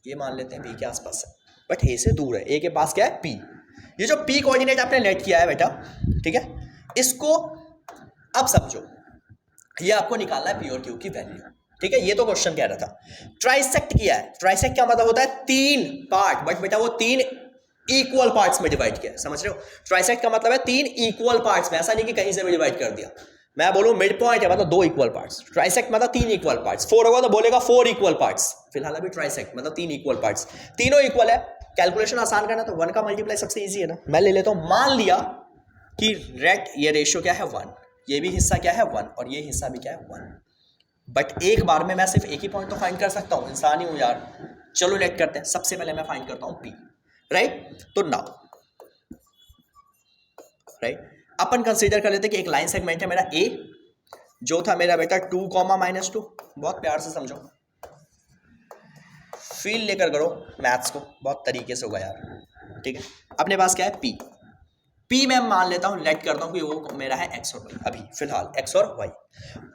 ये मान लेते हैं B के आसपास है, बट A से दूर है, A के पास क्या है P। ये जो P कोऑर्डिनेट आपने लेट किया है बेटा, ठीक है, इसको अब समझो, ये आपको निकालना है P और Q की वैल्यू, ठीक है, ये तो क्वेश्चन कह रहा था। ट्राइसेक्ट किया है, ट्राइसेक्ट क्या मतलब होता है 3 पार्ट, बट बेटा वो 3 इक्वल पार्ट्स में डिवाइड किया है, समझ रहे हो? ट्राइसेक्ट का मतलब है 3 इक्वल पार्ट्स में, ऐसा नहीं कि कहीं से भी डिवाइड कर दिया। मैं बोलूं मिड पॉइंट है मतलब 2 इक्वल पार्ट्स, ट्राइसेक्ट मतलब 3 इक्वल पार्ट्स, 4 होगा तो बोलेगा 4 इक्वल पार्ट्स। फिलहाल अभी ट्राइसेक्ट मतलब 3 इक्वल पार्ट्स, तीनों इक्वल है। कैलकुलेशन आसान करना तो 1 का मल्टीप्लाई सबसे इजी है ना। मैं ले लेता हूं, मान लिया कि रेट ये रेशियो क्या है 1, ये भी हिस्सा क्या है 1 और ये हिस्सा भी क्या है 1। बट एक बार में मैं सिर्फ एक ही पॉइंट तो फाइंड कर सकता हूं, इंसान ही हूं यार। चलो लेट करते हैं, सबसे पहले मैं फाइंड करता हूं पी, राइट? तो नाउ राइट अपन कंसीडर कर लेते हैं कि एक लाइन सेगमेंट है मेरा ए, जो था मेरा बेटा 2, -2। बहुत प्यार से समझो, फील लेकर करो मैथ्स को, बहुत तरीके से होगा यार, ठीक है? अपने पास क्या है पी, पी मैं मान लेता हूं, लेट करता हूं कि वो मेरा है एक्स और वाई, अभी फिलहाल एक्स और वाई।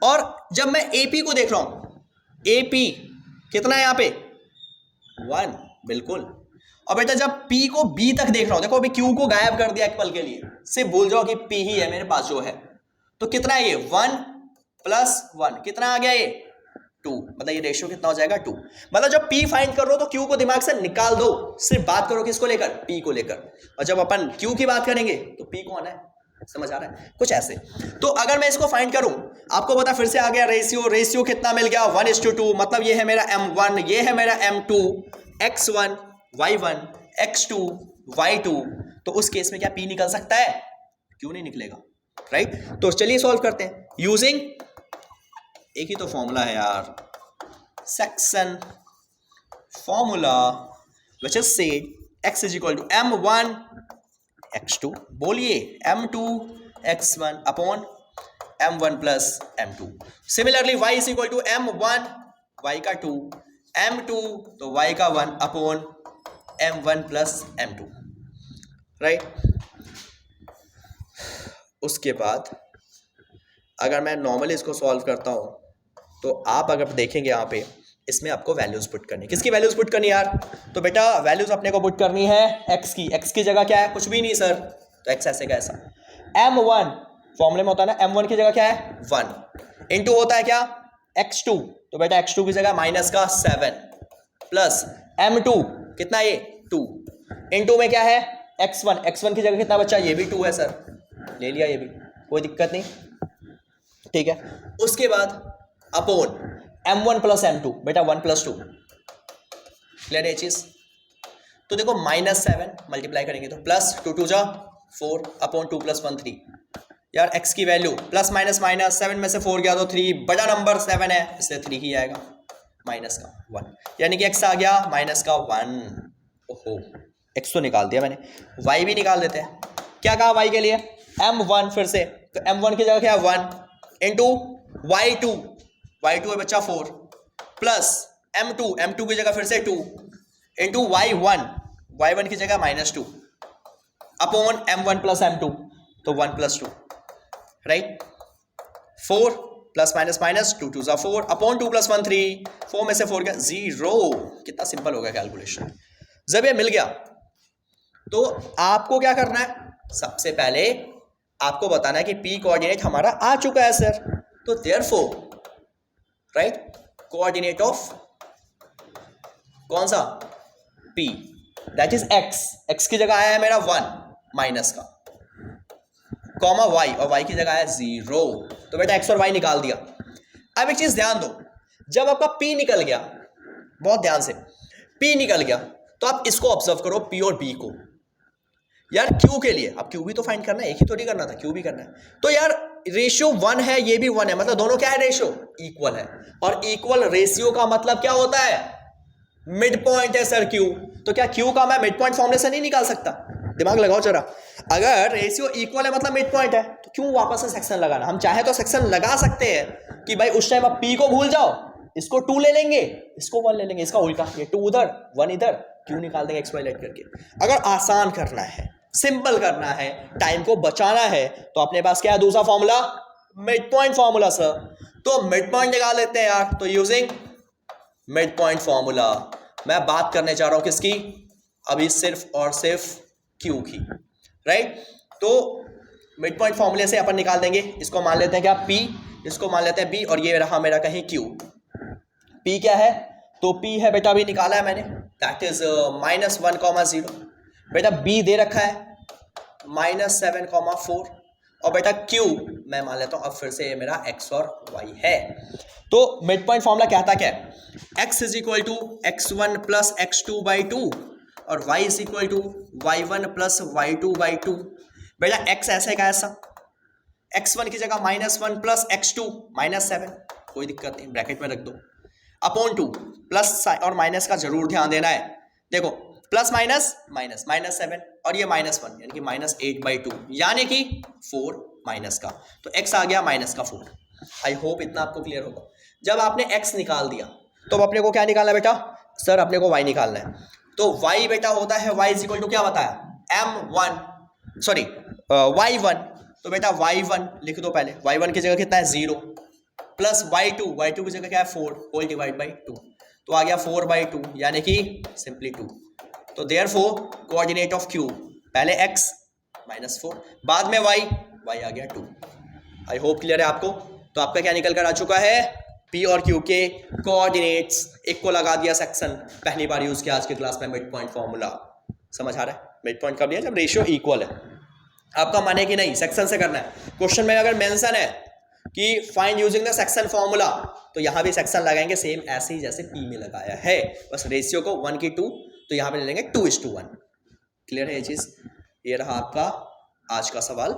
और जब मैं एपी को देख रहा हूं, एपी कितना है यहां पे 1, बिल्कुल। और बेटा जब P को B तक देख रहा हूं, देखो अभी Q को गायब कर दिया एक पल के लिए, सिर्फ भूल जाओ कि P ही है मेरे पास जो है, तो कितना है ये 1 + 1, कितना आ गया ये 2, मतलब ये रेशियो कितना हो जाएगा 2। मतलब जब P फाइंड कर रहे हो तो Q को दिमाग से निकाल दो, सिर्फ बात करो किसको लेकर, P को लेकर। और जब अपन Q की बात करेंगे तो P कौन है, समझ आ रहा है? कुछ ऐसे। तो अगर मैं इसको फाइंड करूं, आपको पता फिर से आ गया रेशियो, रेशियो कितना मिल गया 1:2, मतलब ये है मेरा M1, ये है मेरा M2, X1 Y1 X2 Y2। तो उस केस में क्या P निकल सकता है? क्यों नहीं निकलेगा, राइट? तो चलिए सॉल्व करते हैं यूजिंग एक ही तो फॉर्मूला है यार, section formula which is said x = M1 X2, बोलिए M2 X1 upon M1 + M2। Similarly y = M1, y का 2, M2 तो y का 1 अपॉन M1 + M2, राइट? उसके बाद अगर मैं नॉर्मली इसको सॉल्व करता हूं तो आप अगर देखेंगे यहाँ पे, इसमें आपको वैल्यूज पुट करनी, किसकी वैल्यूज पुट करनी यार? तो बेटा वैल्यूज अपने को पुट करनी है x की। x की जगह क्या है? कुछ भी नहीं सर, तो x ऐसे का ऐसा। M1 फॉर्मूले में होता है ना, M1 की जगह क्या है 1, इंटू होता है क्या x2, तो बेटा x2 की जगह -7 प्लस M2 कितना ये 2, इंटू में क्या है x1, x1 की जगह कितना बच्चा, ये भी 2 है सर, ले लिया ये भी, कोई दिक्कत नहीं, ठीक है? उसके बाद अपॉन M1 + M2, बेटा 1 + 2, क्लियर है चीज? तो देखो -7 मल्टीप्लाई करेंगे तो प्लस 2 2 जा 4 अपॉन 2 + 1 3। यार x की वैल्यू प्लस माइनस माइनस, 7 में से 4 गया तो 3, बड़ा नंबर 7 है इसलिए 3 ही आएगा, माइनस का 1, यानी कि x आ गया -1। ओहो, x तो निकाल दिया मैंने, y भी निकाल देते हैं। क्या कहा y के लिए? M1, फिर से तो M1 की जगह क्या है 1 इंटू y2 है बच्चा 4 प्लस M2 की जगह फिर से 2 इंटू y1 की जगह -2 अपॉन M1 + M2 तो 1 + 2, right? 4 plus minus minus 2 2 4 upon 2 + 1 3, 4 में से 4 गया 0। कितना सिंपल हो गया कैलकुलेशन। जब ये मिल गया तो आपको क्या करना है? सबसे पहले आपको बताना है कि P कोऑर्डिनेट हमारा आ चुका है सर, तो देयरफॉर राइट कोऑर्डिनेट ऑफ कौन सा P, दैट इज x की जगह आया है मेरा 1 माइनस का, कॉमा y, और y की जगह आया 0, तो बेटा x और y निकाल दिया। अब एक चीज ध्यान दो, जब आपका P निकल गया, बहुत ध्यान से, P निकल गया तो आप इसको ऑब्जर्व करो P और B को। यार Q के लिए, अब Q भी तो फाइंड करना है, एक ही तो नहीं करना था, Q भी करना है। तो यार रेशियो 1 है, ये भी 1 है, मतलब दोनों क्या है रेशियो इक्वल है, और इक्वल रेशियो का मतलब क्या होता है? मिड पॉइंट है सर Q। तो क्या Q का मैं मिड पॉइंट फॉर्मूले से नहीं निकाल सकता? दिमाग लगाओ जरा, अगर रेशियो इक्वल है मतलब मिड पॉइंट है, तो क्यों वापस से सेक्शन लगाना? हम चाहे तो सेक्शन लगा सकते हैं कि भाई उस टाइम आप P को भूल जाओ, इसको 2 ले लेंगे, इसको 1 ले लेंगे, इसका उल्टा, ये 2 उधर 1 इधर, Q निकाल देंगे x y लेट करके। अगर आसान करना है, सिंपल करना है, टाइम को बचाना है, तो अपने पास क्या है दूसरा formula? Mid point formula sir. तो मिड पॉइंट निकाल लेते हैं यार, तो यूजिंग मिड पॉइंट फॉर्मूला मैं बात करने जा रहा हूं किसकी? अभी सिर्फ और सिर्फ Q की, राइट? तो मिड पॉइंट फॉर्मूले से अपन निकाल देंगे, इसको मान लेते हैं क्या P, इसको मान लेते हैं B, और ये रहा मेरा कहीं Q। P क्या है? तो P है बेटा, अभी निकाला है मैंने, दैट इज -1, 0, बेटा बी दे रखा है -7,4 और बेटा क्यू मैं मान लेता हूं अब फिर से ये मेरा एक्स और वाई है। तो मिड पॉइंट फॉर्मूला कहता क्या है, x is equal to x1 plus x2/2 और y is equal to y1 plus y2/2। बेटा x ऐसे का ऐसा, x1 की जगह -1 प्लस x2 -7, कोई दिक्कत नहीं, ब्रैकेट में रख दो, अपॉन 2 प्लस और माइनस का जरूर ध्यान देना है। देखो प्लस माइनस माइनस -7 और ये -1 यानी कि -8/2 यानी कि 4 माइनस का, तो x आ गया -4। आई होप इतना आपको क्लियर होगा। जब आपने x निकाल दिया तो अपने को क्या निकालना है बेटा, सर अपने को y निकालना है। तो y बेटा होता है y इज इक्वल टू क्या बताया y1, तो बेटा y1 लिख दो पहले, y1 की जगह कितना है 0 प्लस y2 की जगह क्या है 4 होल डिवाइड बाई 2, तो आ गया 4/2 यानी कि सिंपली 2। तो देयरफॉर कोऑर्डिनेट ऑफ q पहले x -4 बाद में y आ गया 2। आई होप क्लियर है आपको। तो आपका क्या निकल कर आ चुका है, p और q के कोऑर्डिनेट्स, एक को लगा दिया सेक्शन, पहली बार यूज किया आज की क्लास में मिड पॉइंट फॉर्मूला। समझ आ रहा है, मिड पॉइंट कब लिया, जब रेशियो इक्वल है। आपका माने कि नहीं सेक्शन से करना है। क्वेश्चन में अगर मेंशन है कि find using the section formula, तो यहाँ भी सेक्शन लगाएंगे सेम ऐसे ही जैसे p में लगाया है, बस रेशियो को 1 की 2, तो यहाँ पे ले लेंगे 2:1। क्लियर है ये चीज। ये रहा आपका आज का सवाल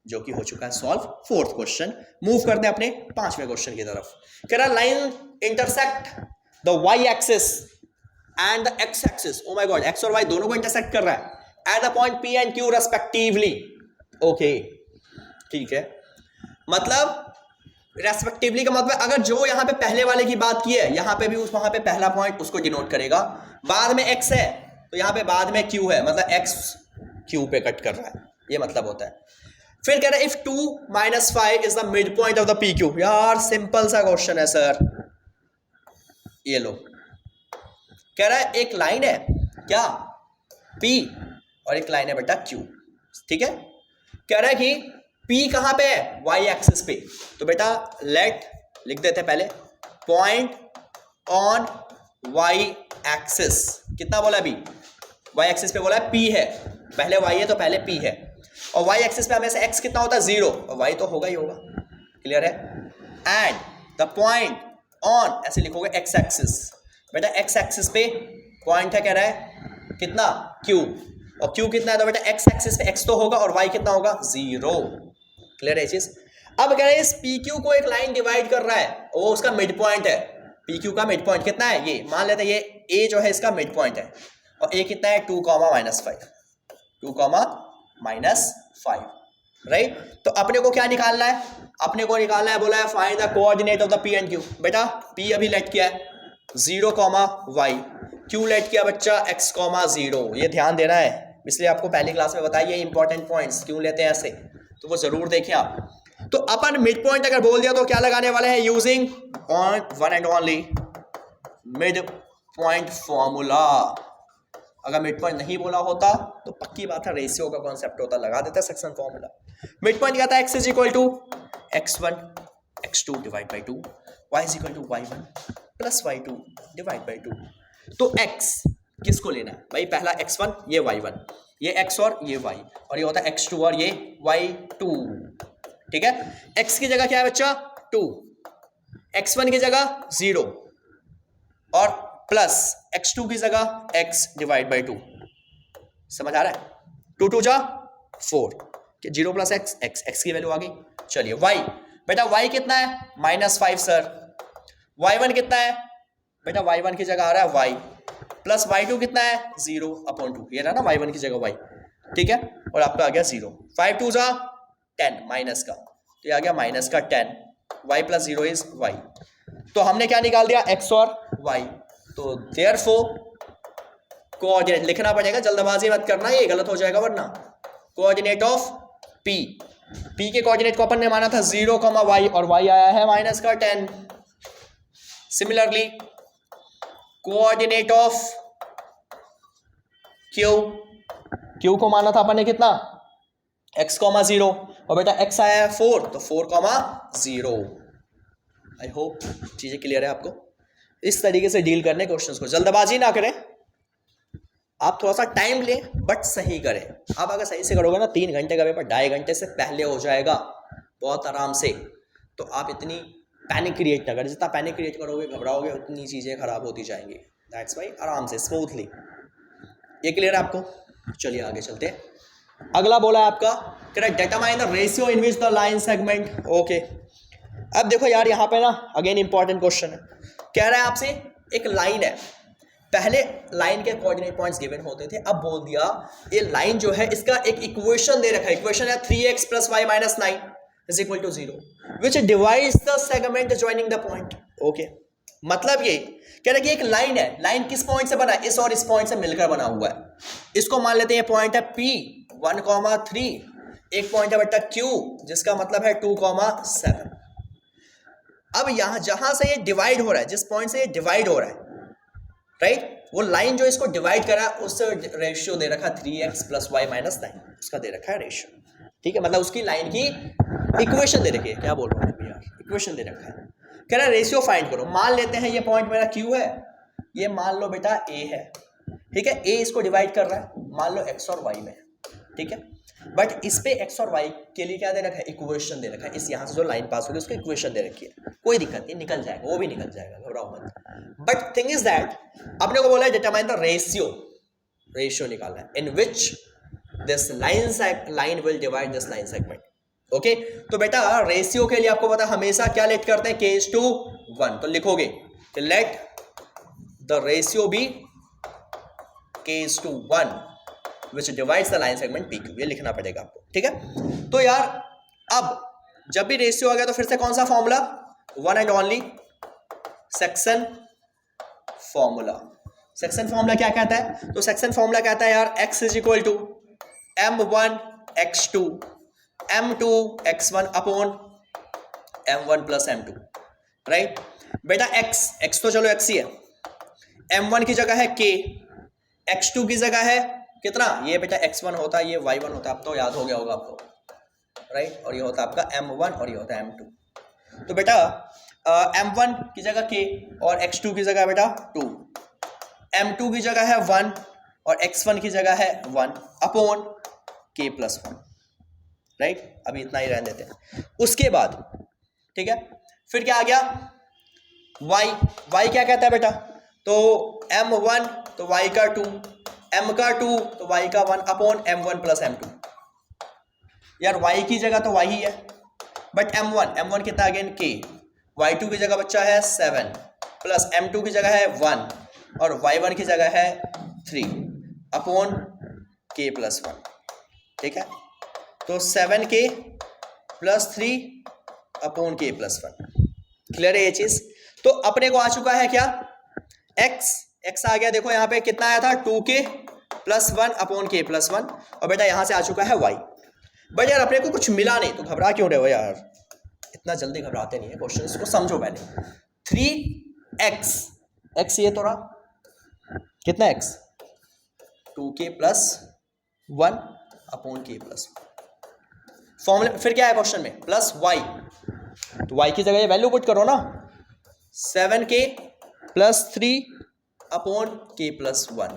जो कि हो चुका है सॉल्व। फोर्थ क्वेश्चन, मूव करते हैं अपने 5वें क्वेश्चन की तरफ। कह रहा line intersect the y axis and the x axis, oh my god, x और वाई दोनों को इंटरसेक्ट कर रहा है at the point P and Q respectively. Okay ठीक है, मतलब रेस्पेक्टिवली का मतलब अगर जो यहां पे पहले वाले की बात की है यहां पे भी वहां पे पहला पॉइंट उसको डिनोट करेगा, बाद में x है तो यहां पे बाद में q है, मतलब x q पे कट कर रहा है, ये मतलब होता है। फिर कह रहा है if 2 - 5 is the mid point of the P Q. यार सिंपल सा क्वेश्चन है सर, ये लो कह रहा है एक लाइन है क्या p और एक लाइन है बेटा q, ठीक है। कह रहा है कि P कहां पे है, y एक्सिस पे, तो बेटा लेट लिख देते हैं पहले पॉइंट ऑन y एक्सिस। कितना बोला अभी, y एक्सिस पे बोला है P है, पहले y है तो पहले P है, और y एक्सिस पे हमेशा x कितना होता है 0, और y तो होगा ही होगा। क्लियर है। एंड द पॉइंट ऑन ऐसे लिखोगे x एक्सिस, बेटा x एक्सिस पे पॉइंट है कह रहा है कितना q, और q कितना है तो बेटा x एक्सिस पे x तो होगा और y कितना होगा 0। क्लियर है चीज। अब कह रहे हैं इस PQ को एक लाइन डिवाइड कर रहा है, वो उसका मिड पॉइंट है। PQ का मिड पॉइंट कितना है, ये मान लेते हैं ये A जो है इसका मिड पॉइंट है, और A कितना है 2, -5 राइट। तो अपने को क्या निकालना है, अपने को निकालना है, बोला है find the coordinate of the P and Q। बेटा P अभी लेट किया है 0, y, Q लेट किया बच्चा x, 0। ये ध्यान देना है, इसलिए आपको पहली क्लास में बताया ये इंपॉर्टेंट पॉइंट्स क्यों लेते हैं ऐसे, तो वो जरूर देखें आप। तो अपन मिड पॉइंट अगर बोल दिया तो क्या लगाने वाले हैं, using one and only mid point formula. अगर मिड पॉइंट नहीं बोला होता तो पक्की बात है रेशियो का कॉन्सेप्ट होता, लगा देता है सेक्शन फॉर्मूला। मिड पॉइंट कहता है x is equal to x1 x2 divide by 2, y is equal to y1 plus y2 divide by 2। तो x किसको लेना है भाई, पहला x1 ये y1, ये x और ये y, और ये होता है x2 और ये y2। ठीक है, x की जगह क्या है बच्चा 2, x1 की जगह 0 और प्लस x2 की जगह x डिवाइड बाई 2। समझ आ रहा है, 2 2 जा 4, 0 प्लस x, x की वैल्यू आ गई। चलिए y, बेटा y कितना है -5 सर, y1 कितना है बेटा, y1 की जगह आ रहा है y प्लस y2 कितना है 0/2, ये रहा ना y1 की जगह y, ठीक है, और आपका आ गया 0, 5 2 जा 10 माइनस का, तो ये आ गया माइनस का 10, y प्लस 0 इज y। तो हमने क्या निकाल दिया x और y, तो देयरफॉर कोऑर्डिनेट लिखना पड़ेगा, जल्दबाजी मत करना, ये गलत हो जाएगा वरना। कोऑर्डिनेट ऑफ p, p के कोऑर्डिनेट को अपन ने माना था 0, y और y आया है माइनस का 10। सिमिलरली कोऑर्डिनेट ऑफ q को माना था अपन ने कितना x, 0, और बेटा x आया है 4, तो 4, 0। आई होप चीजें क्लियर है आपको। इस तरीके से डील करने क्वेश्चंस को, जल्दबाजी ना करें, आप थोड़ा सा टाइम लें बट सही करें। आप अगर सही से करोगे ना 3 घंटे का पेपर 2.5 घंटे से पहले हो जाएगा बहुत आराम से। तो आप इतनी पैनिक क्रिएट ना करें, जितना पैनिक क्रिएट करोगे घबराओगे उतनी चीज़ें खराब होती जाएंगी। दैट्स वाई आराम से स्मूथली। ये क्लियर है आपको? चलिए आगे चलते हैं। अगला बोला है आपका correct determine the ratio in which the line segment. Okay, अब देखो यार यहाँ पे ना अगेन इंपॉर्टेंट क्वेश्चन है। कह रहा है आपसे एक लाइन है, पहले लाइन के कोऑर्डिनेट पॉइंट्स गिवन होते थे, अब बोल दिया ये लाइन जो है इसका एक इक्वेशन दे रखा है। इक्वेशन है 3x + y - 9 = 0 which divides the segment joining the point। Okay, मतलब ये कह रहा है कि एक लाइन है, लाइन किस पॉइंट से बना है? इस और इस पॉइंट से मिलकर बना हुआ है। इसको मान लेते हैं ये पॉइंट है P 1,3, एक पॉइंट है बेटा Q जिसका मतलब है 2,7। अब यहां जहां से ये डिवाइड हो रहा है, जिस पॉइंट से ये डिवाइड हो रहा है, राइट, वो लाइन जो इसको डिवाइड कर रहा है उससे रेशियो दे रखा 3x + y - 9, उसका दे रखा है रेशियो। ठीक है, मतलब उसकी लाइन की इक्वेशन दे रखी है। क्या बोल रहा हूँ यार, इक्वेशन दे रखा है। कह रहा है रेशियो फाइंड करो। मान लेते हैं ये पॉइंट मेरा Q है, ये मान लो बेटा A है। ठीक है, A इसको डिवाइड कर रहा है, मान लो x और y में। ठीक है, बट इस पे x और y के लिए क्या दे रखा है? इक्वेशन दे रखा है। इस यहाँ से जो लाइन पास हो रही है उसको इक्वेशन दे रखी है। कोई दिक्कत नहीं, निकल जाएगा, वो भी निकल जाएगा, घबराओ मत। बट थिंग इज दैट अपने को बोला है डिटरमाइन द रेशियो, रेशियो निकालना है in which this line will divide this line segment. Okay, तो बेटा रेशियो के लिए आपको पता हमेशा क्या लेट करते हैं? k/1। तो लिखोगे कि let the ratio be k/1 which divides the line segment PQ। ये लिखना पड़ेगा आपको। ठीक है, तो यार अब जब भी रेशियो आ गया तो फिर से कौन सा formula? One and only section formula. Section formula क्या कहता है? तो सेक्शन फॉर्मूला कहता है यार x = m1 x2 m2 x1 upon m1 + m2। Right बेटा, x तो चलो x ही है, m1 की जगह है k, x2 की जगह है कितना? ये बेटा x1 होता है, ये y1 होता है। अब तो याद हो गया होगा आपको, राइट। और ये होता है आपका m1 और ये होता है m2। तो बेटा m1 की जगह k और x2 की जगह बेटा 2, m2 की जगह है 1 और x1 की जगह है 1 अपॉन k+1। राइट, अभी इतना ही रहने देते हैं। उसके बाद ठीक है, फिर क्या आ गया? y क्या कहता है बेटा? तो m1 तो y का 2, m का 2 तो y का 1 अपॉन m1 + m2। यार y की जगह तो y ही है, बट m1 कितना? अगेन k, y2 की जगह बच्चा है 7 प्लस m2 की जगह है 1 और y1 की जगह है 3 अपॉन k+1। ठीक है, तो 7k + 3 अपॉन k+1। क्लियर है ये चीज? तो अपने को आ चुका है क्या? x आ गया, देखो यहाँ पे कितना आया था? 2k + 1 upon k+1। और बेटा यहां से आ चुका है y। बट यार अपने को कुछ मिला नहीं, तो घबरा क्यों रहे हो यार? इतना जल्दी घबराते नहीं है, क्वेश्चन को समझो पहले। 3x ये तो रहा, कितना x? 2k + 1 upon k+1। Formula फिर क्या है क्वेश्चन में? प्लस y, तो y की जगह ये वैल्यू पुट करो ना, 7k + 3 अपॉन k+1।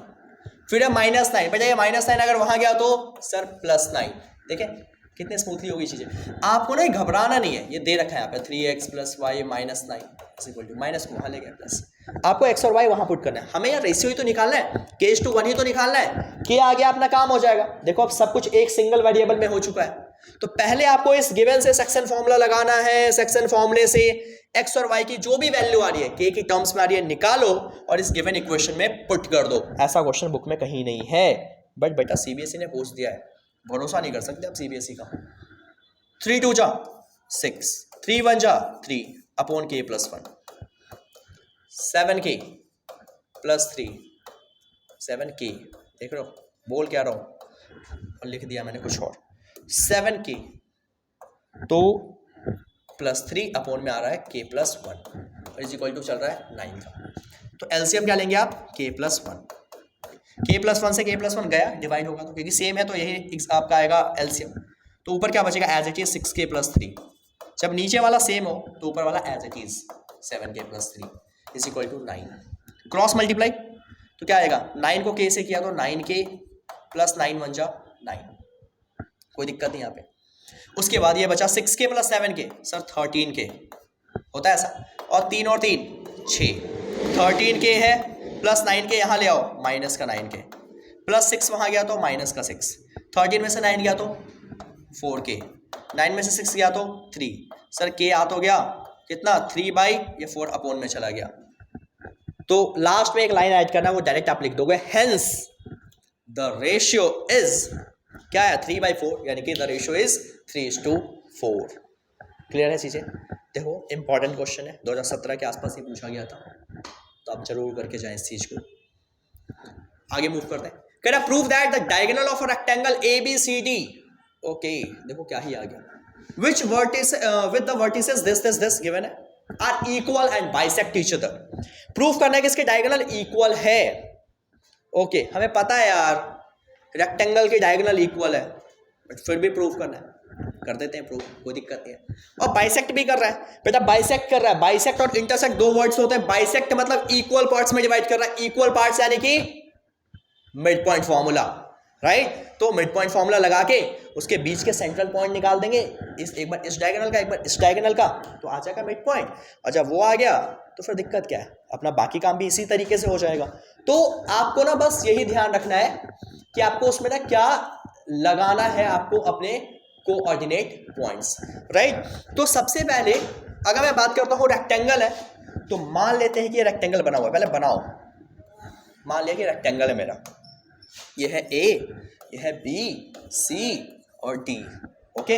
फिर है -9, बेटा ये -9 अगर वहां गया तो सर +9। देखें कितने स्मूथली होगी चीजें। आपको ना घबराना नहीं है, ये दे रखा है यहाँ पे 3x + y - 9 = माइनस को वहां ले गया प्लस। आपको x और y वहां पुट करना है। हमें यार रेशियो ही तो निकालना है, k/1 ही तो निकालना है। k आ गया अपना काम हो जाएगा। देखो अब सब कुछ एक सिंगल वेरिएबल में हो चुका है। तो पहले आपको इस गिवन से सेक्शन फॉर्मूला लगाना है। सेक्शन फॉर्मूले से x और y की जो भी वैल्यू आ रही है, k की टर्म्स में आ रही है, निकालो और इस गिवन इक्वेशन में पुट कर दो। ऐसा क्वेश्चन बुक में कहीं नहीं है, बट बेटा सीबीएसई ने पूछ दिया है, भरोसा नहीं कर सकते आप सीबीएसई का। 3 2 जा 6, 3 1 जा 3 अपॉन k+1, 7k + 3 7k। देख रहे हो बोल क्या रहा हूं, और लिख दिया मैंने कुछ और। 7k तो +3 अपॉन में आ रहा है k+1 और इज इक्वल टू चल रहा है 9 का। तो एलसीएम क्या लेंगे आप? k+1। k+1 से k+1 गया, डिवाइड होगा तो, क्योंकि सेम है तो यही आपका आएगा एलसीएम। तो ऊपर क्या बचेगा? As it is 6k + 3। जब नीचे वाला सेम हो तो ऊपर वाला as it is 7k + 3 is equal to 9। Cross multiply तो क्या आएगा, 9 को k से किया तो 9k प्लस 9 1 जा 9, कोई दिक्कत नहीं यहाँ पे। उसके बाद ये बचा 6k plus 7k, sir 13k होता है ऐसा, और 3 और 3 6, 13k है प्लस 9k यहाँ ले आओ माइनस का 9k प्लस 6 वहाँ गया तो माइनस का 6, 13 में से 9 गया तो 4k, 9 में से 6 गया तो 3, सर k आ तो गया कितना 3 बाई ये 4 अपॉन में चला गया। तो लास्ट में एक लाइन ऐड करना, वो डायरेक्ट आप लिख दोगे, हेंस द रेशियो इज क्या है 3/4, यानी कि द रेशियो इज 3:4। क्लियर है चीजें? देखो इंपॉर्टेंट क्वेश्चन है, 2017 के आसपास ही पूछा गया था, तो आप जरूर करके जाएं इस चीज को। आगे मूव करते हैं। Can I prove that the diagonal of a rectangle ABCD, okay देखो क्या ही आ गया, which vertex with the vertices this given है are equal and bisect each other। Proof करना है कि इसके डायगोनल इक्वल है। ओके हमें पता है यार रेक्टेंगल के डायगोनल इक्वल है, बट फिर भी प्रूफ करना है, कर देते हैं प्रूफ, कोई दिक्कत नहीं है। और बाइसेक्ट भी कर रहा है बेटा, बाइसेक्ट कर रहा है, बाइसेक्ट और इंटरसेक्ट दो वर्ड्स होते हैं। बाइसेक्ट मतलब इक्वल पार्ट्स में डिवाइड कर रहा है, इक्वल पार्ट्स यानी कि मिड पॉइंट फॉर्मूला, राइट। तो मिड पॉइंट फॉर्मूला लगा के उसके बीच के सेंट्रल पॉइंट निकाल देंगे, एक बार इस डायगोनल का एक बार इस डायगोनल का, तो आ जाएगा मिड पॉइंट। और जब वो आ गया तो फिर दिक्कत क्या है, अपना बाकी काम भी इसी तरीके से हो जाएगा। तो आपको ना बस यही ध्यान रखना है कि आपको उसमें ना क्या लगाना है, आपको अपने कोऑर्डिनेट पॉइंट्स, राइट। तो सबसे पहले अगर मैं बात करता हूँ रेक्टेंगल है, तो मान लेते हैं कि ये रेक्टेंगल बना हुआ है, पहले बनाओ, मान लिया कि रेक्टेंगल है मेरा, ये है A, ये है B, C और D, ओके।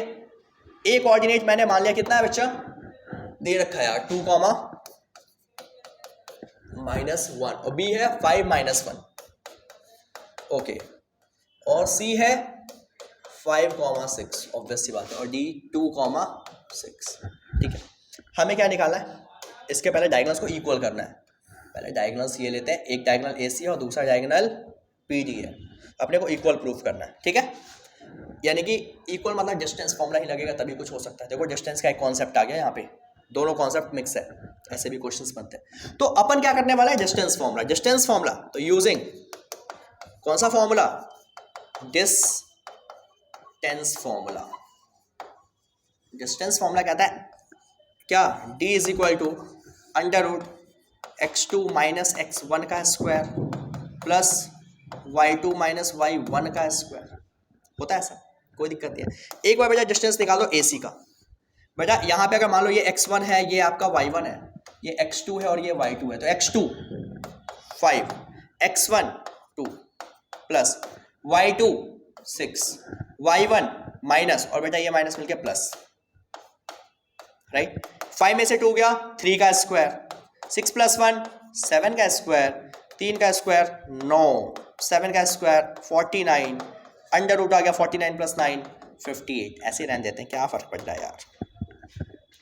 ए कोऑर्डिनेट मैंने मान लिया कितना है बच्चा, दे रखा है यार 2, -1, और B है 5 -1, ओके, और C है 5, 6, ऑब्वियस सी बात है, और D 2, 6, ठीक है। हमें क्या निकालना है, इसके पहले डायगोनल्स को इक्वल करना है। पहले डायगोनल्स ये लेते हैं, एक डायगोनल AC है और दूसरा डायगोनल PD है, अपने को इक्वल प्रूफ करना है, ठीक है। यानी कि इक्वल मतलब डिस्टेंस फॉर्मूला ही लगेगा तभी कुछ हो सकता है। देखो डिस्टेंस का एक कॉन्सेप्ट आ गया यहाँ पे, दोनों कॉन्सेप्ट मिक्स है, ऐसे भी क्वेश्चंस बनते हैं। तो अपन क्या करने वाला है, डिस्टेंस फॉर्मूला, डिस्टेंस फॉर्मूला, तो यूजिंग कौन सा formula, distance formula. Distance formula कहता है क्या, D = √x2 - x1 का स्क्वायर प्लस y2 - y1 का स्क्वायर, होता है ऐसा, कोई दिक्कत नहीं है। एक बार बेटा डिस्टेंस निकाल दो AC का, बेटा यहाँ पे अगर मान लो ये x1 है, ये आपका y1 है, ये x2 है और ये y2 है, तो x2 5, x1 2 plus y2 6, y1 minus, और बेटा ये माइनस मिलके प्लस, राइट। 5 में से 2 गया 3 का स्क्वायर, 6 + 1 7 का स्क्वायर, 3 का स्क्वायर 9, 7 का स्क्वायर 49, अंडर रूट आ गया 49 + 9 58, ऐसे रहने देते हैं, क्या फर्क पड़ रहा है यार।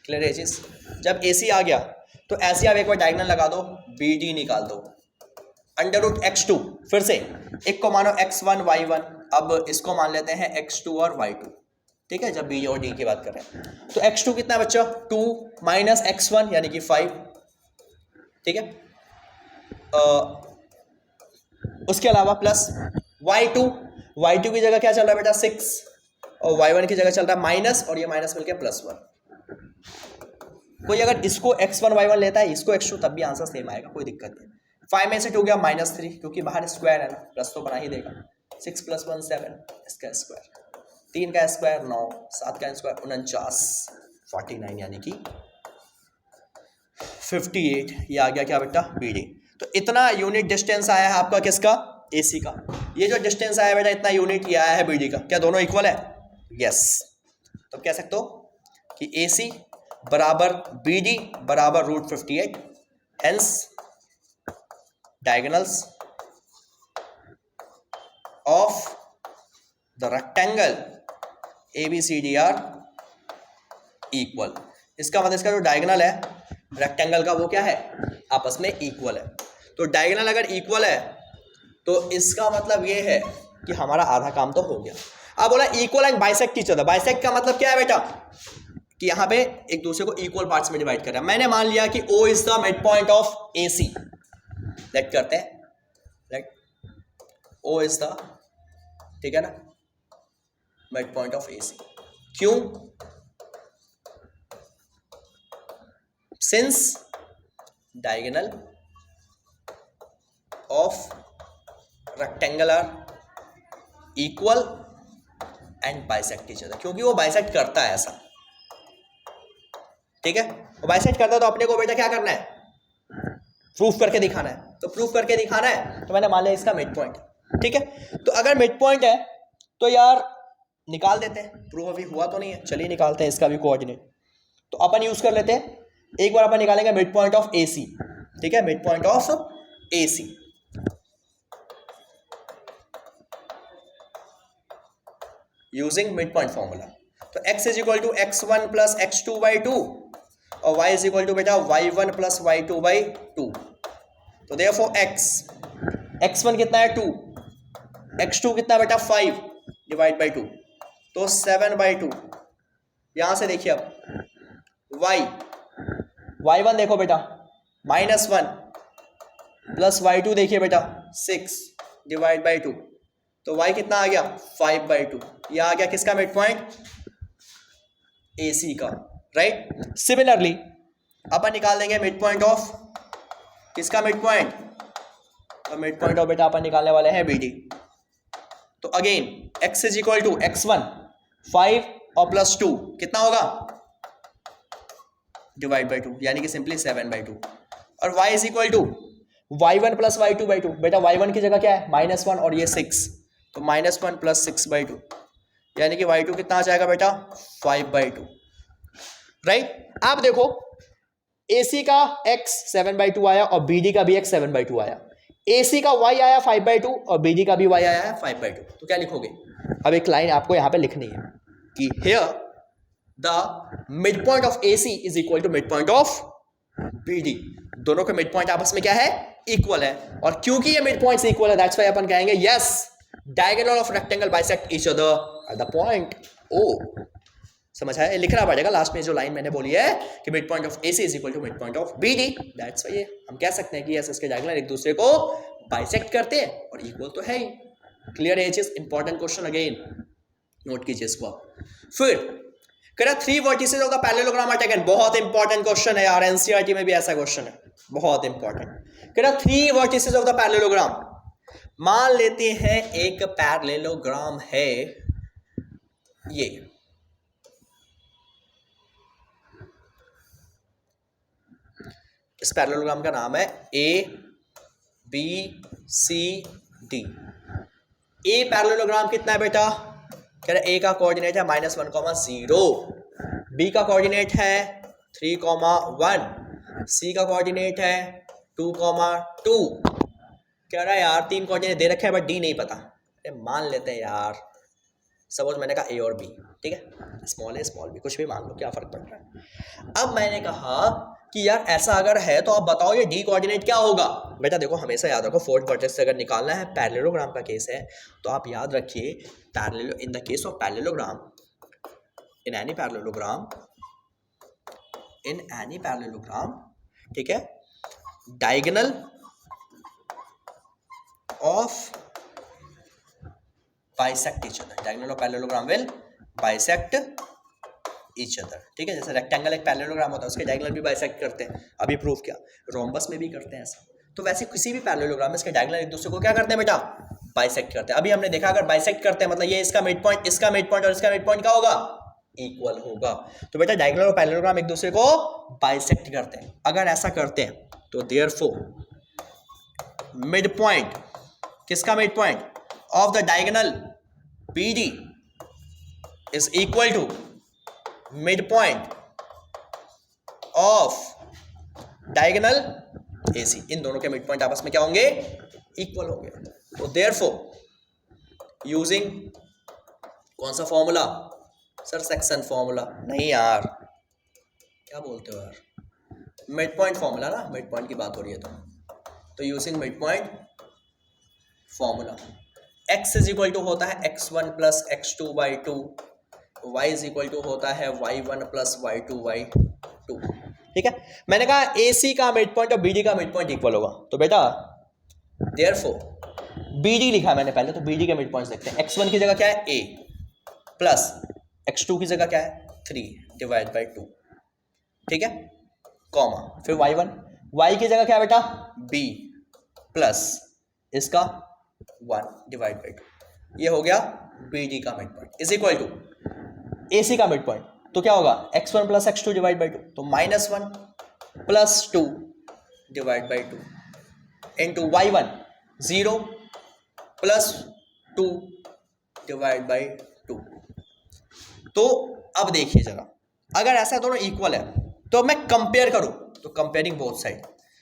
क्लियर है चीज। जब AC आ गया तो ऐसे आप एक बार डायगोनल लगा दो, BD निकाल दो, √x2, फिर से एक को मानो x1 y1, अब इसको मान लेते हैं x2 और y2, ठीक है, जब B और D की बात कर रहे हैं। तो x2 कितना है बच्चा, 2 - x1 यानी कि 5, ठीक है। उसके अलावा प्लस y2 की जगह क्या चल रहा है बेटा 6, और y1 की जगह चल रहा है माइनस, और ये माइनस मिलके +1। कोई अगर इसको x1 y1 लेता है, इसको x2, तब भी आंसर सेम आएगा, कोई दिक्कत नहीं। 5 में से 2 गया -3, क्योंकि बाहर स्क्वायर है ना, प्लस तो बना ही देगा। 6 + 1 7, इसका स्क्वायर 3 का स्क्वायर 9, 7 का स्क्वायर 49, 49 यानी कि 58, ये आ गया क्या बेटा BD। तो इतना यूनिट डिस्टेंस आया है आपका किसका, AC का। ये जो डिस्टेंस आया बेटा इतना यूनिट ये आया है BD का, क्या दोनों इक्वल है, यस। तो कह सकते हो कि AC बराबर BD बराबर √58, hence diagonals of the rectangle ABCD are equal. इसका मतलब इसका जो डायगोनल है रेक्टेंगल का वो क्या है, आपस में इक्वल है। तो डायगोनल अगर इक्वल है तो इसका मतलब ये है कि हमारा आधा काम तो हो गया। अब बोला equal and bisect each other. Bisect का मतलब क्या है बेटा, कि यहाँ पे एक दूसरे को इक्वल पार्ट्स में डिवाइड कर रहा है। मैंने मान लिया कि O is the mid point of AC। Let करते हैं, ओ इज द, ठीक है ना, mid point of A C. क्यों? Since diagonal of rectangle are equal and bisect each other, क्योंकि वो बाइसेक्ट करता है ऐसा, ठीक है, वो बाइसेक्ट करता है, तो अपने को बेटा क्या करना है, प्रूफ करके दिखाना है। तो प्रूफ करके दिखाना है, तो मैंने मान लिया इसका मिड पॉइंट, ठीक है। तो अगर मिड पॉइंट है तो यार निकाल देते हैं, प्रूफ अभी हुआ तो नहीं है, चलिए निकालते हैं इसका भी कोऑर्डिनेट। तो अपन यूज कर लेते हैं, एक बार अपन निकालेंगे mid point of A C, ठीक है, mid point of A C. Using mid point formula, तो x is equal to x1 plus x2 by 2 और y इज इक्वल टू बेटा y1 प्लस y2 बाई 2। तो देयरफॉर x1 कितना है 2, x2 कितना बेटा 5 डिवाइड बाई 2, तो 7 बाई 2। यहां से देखिए अब y1 देखो बेटा -1 प्लस y2 देखिए बेटा 6 डिवाइड बाई 2, तो y कितना आ गया 5 बाई 2। यह आ गया किसका मिड पॉइंट, ए सी का, राइट। सिमिलरली अपन निकाल देंगे मिड पॉइंट ऑफ किसका मिड पॉइंट, तो मिड पॉइंट ऑफ बेटा अपन निकालने वाले हैं बी डी। तो again x is equal to x1 5 और प्लस 2 कितना होगा डिवाइड बाई 2, यानी कि सिंपली 7 बाई 2, और y is equal to y1 plus y2 by 2। बेटा y1 की जगह क्या है -1 और ये 6, तो -1 प्लस 6 बाई 2, यानी कि y2 कितना आ जाएगा बेटा 5 बाई 2, राइट। आप देखो AC का x 7 बाई 2 आया और BD का भी x 7 बाई 2 आया, AC का y आया 5 बाई 2 और BD का भी y आया है 5 बाई 2। तो क्या लिखोगे, अब एक लाइन आपको यहां पे लिखनी है कि here the mid point of AC is equal to mid point of BD। दोनों के मिड पॉइंट आपस में क्या है, इक्वल है, और क्योंकि ये मिड पॉइंट्स इक्वल है दैट्स व्हाई अपन कहेंगे yes diagonal of rectangle bisect each other at the point O। समझ आया, लिखना पड़ेगा लास्ट में जो लाइन मैंने बोली है कि mid point of AC is equal to mid point of BD, that's why हम कह सकते हैं कि यस इसके डायगोनल एक दूसरे को बाइसेक्ट करते हैं और इक्वल तो है ही। क्लियर है, is important question, again note कीजिए इसको। फिर कह 3 vertices of the parallelogram are taken, बहुत इंपॉर्टेंट क्वेश्चन है यार, एनसीईआरटी में भी ऐसा क्वेश्चन है, बहुत इंपॉर्टेंट। कह 3 वर्टिसेस ऑफ द पैरेललोग्राम, मान लेते हैं एक पैरेललोग्राम है ये, इस पैरेललोग्राम का नाम है ABCD। ए पैरेललोग्राम कितना है बेटा, कह रहे ए का कोऑर्डिनेट है -1,0, बी का कोऑर्डिनेट है 3,1, सी का कोऑर्डिनेट है 2,2। कह रहा है यार 3 कोऑर्डिनेट दे रखे हैं बट डी नहीं पता, अरे मान लेते हैं यार, सपोज मैंने कहा ए और बी, ठीक है, स्मॉल ए स्मॉल बी, कुछ भी मान लो, क्या फर्क पड़ रहा है। अब मैंने कहा कि यार ऐसा अगर है तो आप बताओ ये डी कोऑर्डिनेट क्या होगा। बेटा देखो हमेशा याद रखो, 4th वर्टेक्स से अगर निकालना है, पैरेललोग्राम का केस है, तो आप याद रखिए in the case of parallelogram, in any parallelogram, ठीक है, diagonal of bisect each other, diagonal of parallelogram will bisect each other, ठीक है। जैसे रेक्टेंगल एक पैरेललोग्राम होता है, उसके डायगोनल भी बाइसेक्ट करते हैं, अभी प्रूफ किया, रोम्बस में भी करते हैं ऐसा। तो वैसे किसी भी पैरेललोग्राम में इसके डायगोनल एक दूसरे को क्या करते हैं बेटा, बाइसेक्ट करते हैं। अभी हमने देखा अगर बाइसेक्ट करते हैं मतलब ये इसका मिड पॉइंट, इसका मिड पॉइंट और इसका मिड पॉइंट क्या होगा, इक्वल होगा। तो बेटा डायगोनल और पैरेललोग्राम एक दूसरे को बाइसेक्ट करते हैं। अगर ऐसा करते हैं तो देयरफॉर मिड पॉइंट, किसका mid point of the diagonal BD is equal to mid point of diagonal AC। इन दोनों के मिड पॉइंट आपस में क्या होंगे, इक्वल होंगे। तो देयरफॉर यूजिंग कौन सा फॉर्मूला सर, सेक्शन फॉर्मूला नहीं यार, क्या बोलते हो यार, मिड पॉइंट फॉर्मूला ना, मिड पॉइंट की बात हो रही है तो using mid point formula, x is equal to होता है x1 plus x2 by 2, y is equal to होता है y1 प्लस y2 बाई 2, ठीक है। मैंने कहा AC का मिड पॉइंट और BD का मिड पॉइंट इक्वल होगा, तो बेटा देयरफॉर बी डी लिखा है मैंने पहले, तो बी डी के मिड पॉइंट्स देखते हैं। x1 की जगह क्या है a प्लस x2 की जगह क्या है 3 डिवाइड बाई 2, ठीक है, कॉमा फिर y1, y की जगह क्या है बेटा b प्लस इसका 1 डिवाइड बाई 2, ये हो गया बी डी का mid point is equal to A C का मिड पॉइंट, तो क्या होगा x1 plus x2 divide by 2, तो -1 plus 2 divide by 2 into y1 0 plus 2 divide by 2। तो अब देखिए जरा, अगर ऐसा दोनों इक्वल है तो मैं कंपेयर करूं, तो कंपेयरिंग बोथ साइड,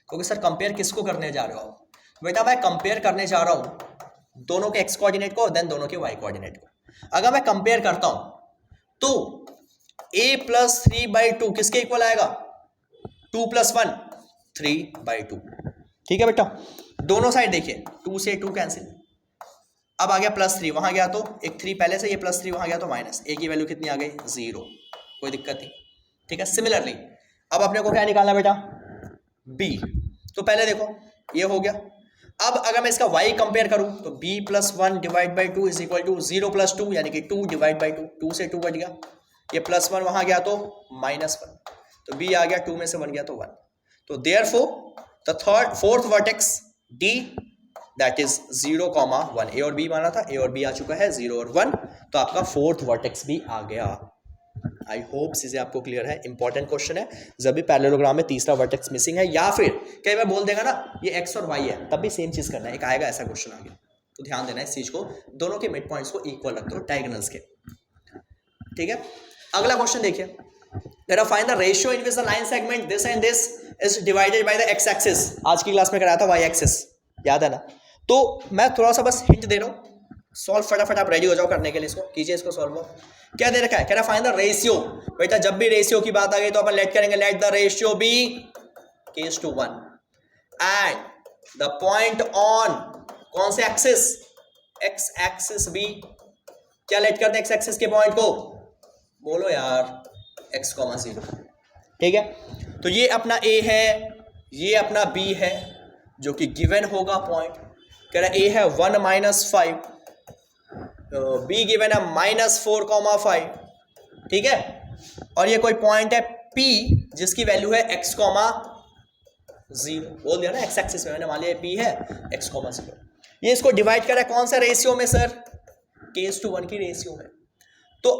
क्योंकि सर कंपेयर किसको करने जा रहे हो आप? बेटा मैं कंपेयर करने जा रहा हूं दोनों के x कोऑर्डिनेट को देन दोनों के y कोऑर्डिनेट को। अगर मैं कंपेयर करता हूं तो a प्लस 3/2 किसके इक्वल आएगा 2 प्लस 1 3/2, ठीक है बेटा। दोनों साइड देखिए 2 से 2 कैंसिल, अब आ गया +3, वहां गया तो एक 3 पहले से, ये +3 वहां गया तो माइनस, a की वैल्यू कितनी आ गई 0, कोई दिक्कत नहीं, ठीक है। सिमिलरली अब अपने को क्या निकालना बेटा b, तो पहले देखो ये हो गया। अब अगर मैं इसका y कंपेयर करूं तो b plus 1 divide by 2 is equal to 0 plus 2 यानी कि 2 डिवाइड बाई 2, 2 से 2 कट गया, ये +1 वहां गया तो -1, तो b आ गया 2 में से 1 गया तो 1, तो therefore the fourth vertex d that is 0, 1, a और b माना था, a और b आ चुका है 0 और 1, तो आपका फोर्थ वर्टेक्स भी आ गया। आई होप चीजें आपको क्लियर है, इंपॉर्टेंट क्वेश्चन है। जब भी पैरेललोग्राम में तीसरा वर्टेक्स मिसिंग है या फिर कई बार बोल देगा ना ये x और y है, तब भी सेम चीज करना है, एक आएगा ऐसा क्वेश्चन आ गया, तो ध्यान देना इस चीज को, दोनों के मिड पॉइंट्स को इक्वल रख दो डायगोनल्स के, ठीक है। अगला क्वेश्चन देखिए, Let us find the ratio in which the line segment this and this is divided by the x axis। आज की क्लास में कराया था y axis, याद है ना। तो मैं थोड़ा सा बस हिंट दे रहा हूँ, सॉल्व फटाफट आप रेडी हो जाओ करने के लिए, इसको कीजिए, इसको सॉल्व। क्या दे रखा है, कह रहा फाइंड द रेशियो। बेटा जब भी रेशियो की बात आ गई तो अपन लेट करेंगे, let the ratio be k/1 and the point on कौन से एक्सिस, x एक्सिस b, क्या लेट करते हैं x एक्सिस के पॉइंट को, बोलो यार x, 0, ठीक है। तो ये अपना a है, ये अपना b है जो कि गिवन होगा पॉइंट, कह रहा a है 1 - 5, b गिवन है -4, 5, ठीक है। और ये कोई पॉइंट है p जिसकी वैल्यू है x, 0, बोल दिया ना x एक्सिस में, मैंने मान लिया p है x, 0। ये इसको डिवाइड करा कौन सा रेशियो में सर, k/1 की रेशियो में। तो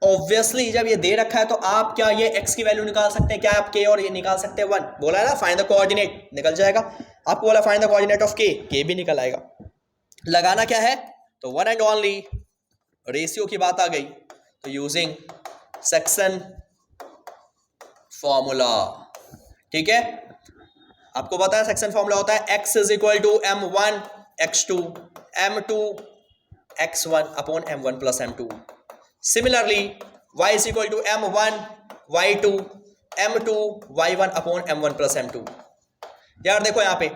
ऑब्वियसली जब ये दे रखा है तो आप क्या ये x की वैल्यू निकाल सकते हैं, क्या आप k और ये निकाल सकते हैं 1, बोला है ना फाइंड द कोऑर्डिनेट, निकल जाएगा। आपको बोला find the coordinate of k भी निकल आएगा। लगाना क्या है, तो वन एंड ओनली रेशियो की बात आ गई तो यूजिंग सेक्शन फॉर्मूला, ठीक है। आपको पता है सेक्शन फॉर्मूला होता है x is equal to m1 x2 m2 x1 upon m1 plus m2। Similarly, y is equal to m1 y2 m2 y1 upon m1 plus m2। यार देखो यहाँ पे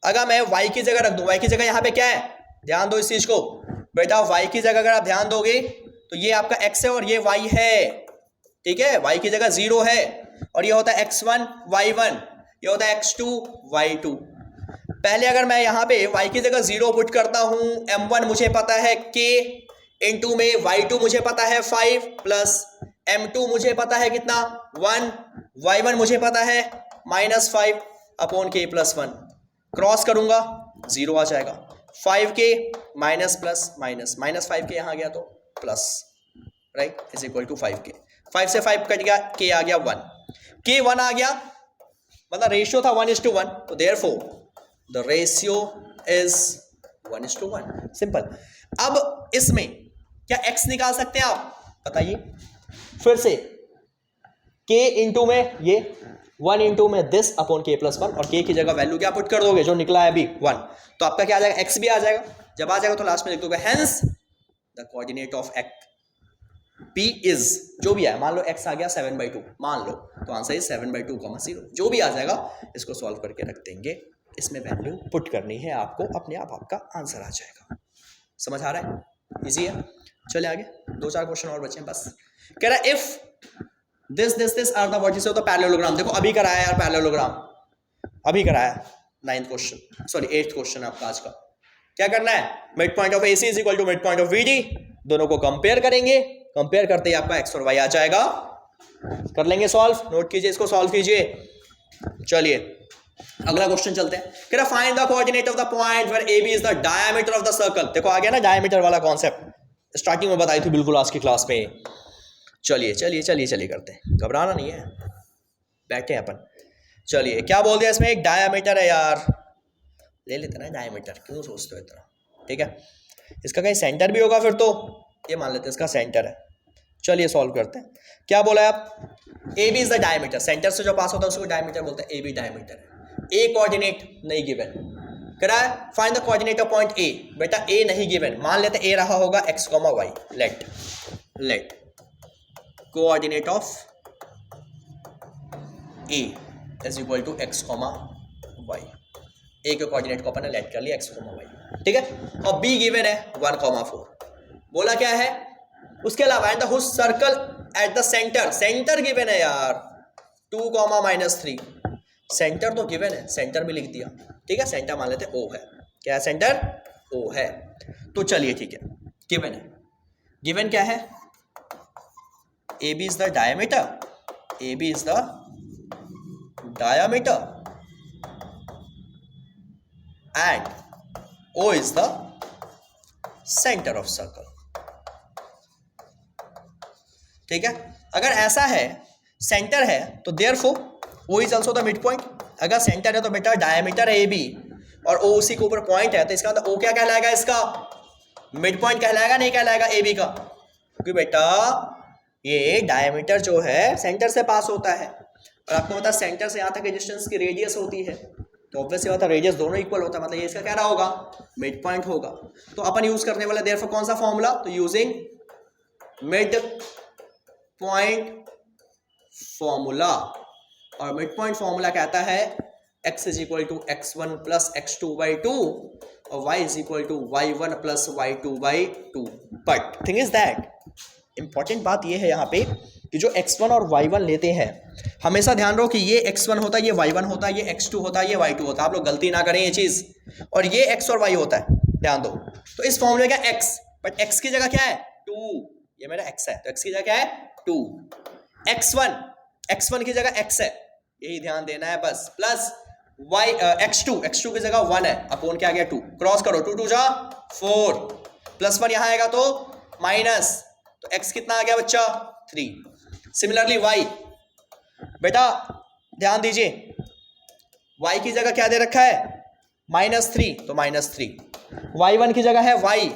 अगर मैं y की जगह रख दूं, y की जगह यहाँ पे क्या है, ध्यान दो इस चीज को बेटा, y की जगह अगर आप ध्यान दोगे तो ये आपका x है और ये y है, ठीक है। y की जगह 0 है और ये होता है x1 y1, ये होता है x2 y2। पहले अगर मैं यहाँ पे y की जगह 0 पुट करता हूं, m1 मुझे पता है k, इनटू में y2 मुझे पता है 5 प्लस m2 मुझे पता है कितना 1, y1 मुझे पता है -5 अपॉन k प्लस 1, क्रॉस करूंगा 0 आ जाएगा, 5k minus plus minus, -5k यहाँ गया तो plus, right, is equal to 5k, 5 से 5 कट गया, k आ गया 1, k 1 आ गया, मतलब रेशियो था 1:1, तो therefore the ratio is 1:1, simple. अब इसमें क्या x निकाल सकते हैं आप, बताइए फिर से, k इंटू में ये 1 इंटू में दिस अपॉन k प्लस 1, और k की जगह वैल्यू क्या पुट कर दोगे, जो निकला है अभी 1, तो आपका क्या आ जाएगा, x भी आ जाएगा। जब आ जाएगा तो लास्ट में लिख दोगे hence the coordinate of x p is, जो भी है, मान लो x आ गया 7/2, मान लो, तो आंसर इज 7/2, 0, जो भी आ जाएगा इसको सॉल्व करके रख देंगे, इसमें वैल्यू पुट करनी है आपको, अपने आप आपका आंसर आ जाएगा। समझ आ रहा है, इजी है। चले आगे, 2-4 क्वेश्चन और बचे हैं बस। कह रहा है if this are the vertices of the parallelogram. देखो अभी कराया यार पैरेललोग्राम, अभी कराया 9th question, sorry 8th question आपका आज का, क्या करना है, mid point of AC is equal to mid point of VD, दोनों को कंपेयर करेंगे, कंपेयर करते ही आपका x और y आ जाएगा। कर लेंगे सॉल्व, नोट कीजिए इसको, सॉल्व कीजिए। चलिए अगला क्वेश्चन चलते हैं। कह रहा find the coordinate of the point where AB is the diameter of the circle. देखो आ गया ना डायमीटर वाला कॉन्सेप्ट, स्टार्टिंग में बताई थी बिल्कुल आज की क्लास में। चलिए चलिए चलिए चलिए करते हैं, घबराना नहीं है, बैठे हैं अपन। चलिए क्या बोल दिया इसमें, एक डायमीटर है यार, ले लेते ना डायमीटर, क्यों सोचते हो इतना, ठीक है। इसका कहीं सेंटर भी होगा फिर तो, ये मान लेते हैं इसका सेंटर है। चलिए सॉल्व करते हैं। क्या बोला है आप, AB is the diameter, centre से जो पास होता है उसको डायमीटर बोलते हैं, AB डायमीटर है। A कोऑर्डिनेट नहीं गिवन, कह रहा है find the coordinate of point A। बेटा A नहीं गिवन, मान लेते हैं A रहा होगा x, y। Let coordinate of A is equal to x, y। A के कोऑर्डिनेट को अपन ने लेट कर लिया x, y, ठीक है। और B गिवन है 1,4। बोला क्या है उसके अलावा, and the whose circle at the centre, centre given है यार 2,-3। सेंटर तो गिवन है, सेंटर भी लिख दिया, ठीक है। सेंटर मान लेते O है, क्या है सेंटर, O है। तो चलिए ठीक है, गिवन है, गिवन क्या है, AB is the diameter, AB is the diameter and O is the center of circle, ठीक है। अगर ऐसा है, सेंटर है, तो therefore O is also the midpoint। अगर सेंटर है तो बेटा डायमीटर है AB और O उसी के ऊपर पॉइंट है, तो इसका मतलब O क्या कहलाएगा, इसका मिड पॉइंट कहलाएगा, नहीं कहलाएगा AB का, क्योंकि बेटा ये डायमीटर जो है सेंटर से पास होता है, और आपको पता है सेंटर से यहाँ तक की डिस्टेंस की रेडियस होती है, तो ऑब्वियसली बात है रेडियस दोनों इक्वल होता है, मतलब ये इसका क्या रहा होगा, मिड पॉइंट होगा। तो अपन यूज करने वाले देयरफॉर कौन सा फॉर्मूला, तो यूजिंग मिड पॉइंट फॉर्मूला, और मिड पॉइंट फॉर्मूला कहता है x is equal to x1 plus x2/2 और y is equal to y1 plus y2/2। But thing is that, important बात ये है यहाँ पे कि जो x1 और y1 लेते हैं, हमेशा ध्यान रखो कि ये x1 होता है, ये y1 होता है, ये x2 होता है, ये y2 होता है, आप लोग गलती ना करें ये चीज, और ये x और y होता है, ध्यान दो। तो इस फॉर्मूले का x, बट x की जगह क्या है 2, ये मेरा x है, तो x की जगह क्या है 2, x1 की जगह x है, यही ध्यान देना है बस, प्लस x2 की जगह 1 है, अपोन क्या आ गया 2, क्रॉस करो 2 2 जा 4, प्लस 1 यहाँ आएगा तो माइनस, तो x कितना आ गया बच्चा 3। सिमिलरली y, बेटा ध्यान दीजिए, y की जगह क्या दे रखा है -3, तो -3, y1 की जगह है y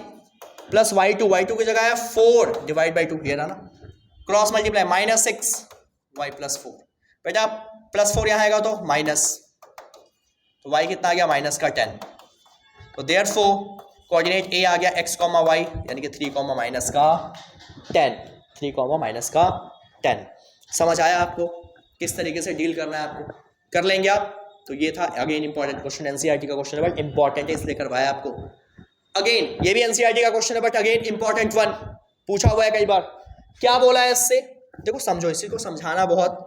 प्लस y2 की जगह है 4 डिवाइड बाई 2, ये रहा ना, क्रॉस मल्टीप्लाई -6 y प्लस 4, बेटा +4 यहाँ आएगा तो माइनस, तो y कितना आ गया माइनस का 10। तो देयरफॉर कोऑर्डिनेट A आ गया x, y, यानी कि 3, माइनस का 10, 3, माइनस का 10। समझ आया आपको किस तरीके से डील करना है, आपको कर लेंगे आप। तो ये था अगेन इंपॉर्टेंट क्वेश्चन, एनसीईआरटी का क्वेश्चन है, बट इंपॉर्टेंट है इसलिए करवाया आपको। अगेन ये भी एनसीईआरटी का क्वेश्चन है, बट अगेन इंपॉर्टेंट वन, पूछा हुआ है कई बार। क्या बोला है इससे, देखो समझो, इसी को समझाना बहुत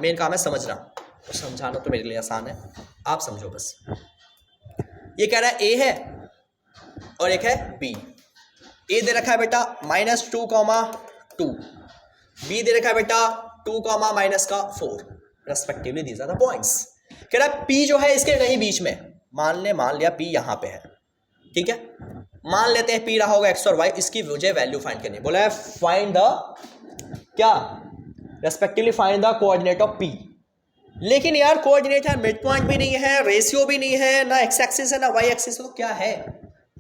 मेन काम है, समझना, तो समझाना तो मेरे लिए आसान है, आप समझो बस। ये कह रहा है A है और एक है B। A दे रखा है बेटा -2, B दे रखा है बेटा 2, माइनस का 4, respectively these are the points. कह रहा है P जो है इसके नहीं बीच में, मान लिया P यहाँ पे है, ठीक है, मान लेते हैं P रहा होगा x और y, इसकी मुझे वैल्यू फाइंड करनी है। बोला है फाइंड द क्या, respectively find the coordinate of P। लेकिन यार कोऑर्डिनेट है, मिड पॉइंट भी नहीं है, रेशियो भी नहीं है, ना x एक्सिस है ना y एक्सिस, तो क्या है,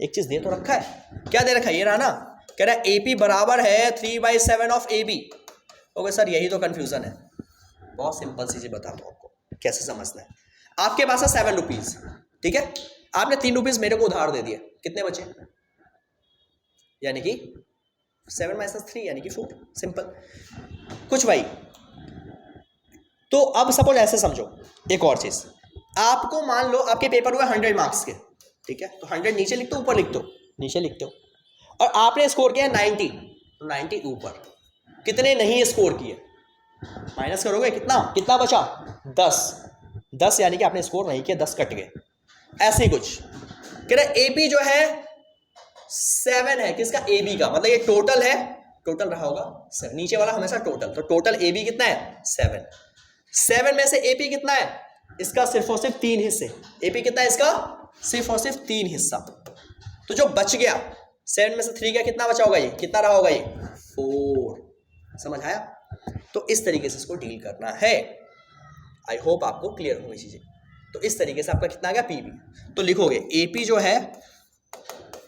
एक चीज दे तो रखा है, क्या दे रखा है, ये रहा ना, कह रहा है AP बराबर है 3/7 ऑफ AB। ओके सर, यही तो कंफ्यूजन है, बहुत सिंपल सी चीज बताता हूँ आपको कैसे समझना है। आपके पास है 7 रुपीज, ठीक है, आपने 3 रुपीज मेरे को उधार दे दिए, कितने बचे, यानी कि 7 - 3 यानी कि 4, सिंपल कुछ भाई। तो अब सपोज ऐसे समझो, एक और चीज, आपको मान लो आपके पेपर हुए 100 मार्क्स के, ठीक है, तो 100 नीचे लिख दो ऊपर लिख दो, नीचे लिखते हो, और आपने स्कोर किया 90, तो 90 ऊपर, कितने नहीं स्कोर किए, माइनस करोगे कितना बचा 10 यानी कि आपने स्कोर नहीं किया, 10 कट गए, ऐसे ही कुछ। कह रहे AP जो है 7 है, किसका? AB का, मतलब ये टोटल है, टोटल रहा होगा 7, नीचे वाला हमेशा टोटल, तो टोटल AB कितना है? 7। 7 में से AP कितना है? इसका सिर्फ और सिर्फ 3 हिस्से। AP कितना है इसका? सिर्फ और सिर्फ 3 हिस्सा। तो जो बच गया 7 में से 3 का कितना बचा होगा? ये कितना रहा होगा? ये 4। समझ आया? तो इस तरीके से इसको डील करना है। आई होप आपको क्लियर होगी चीजें। तो इस तरीके से आपका कितना आ गया? PB। तो लिखोगे AP जो है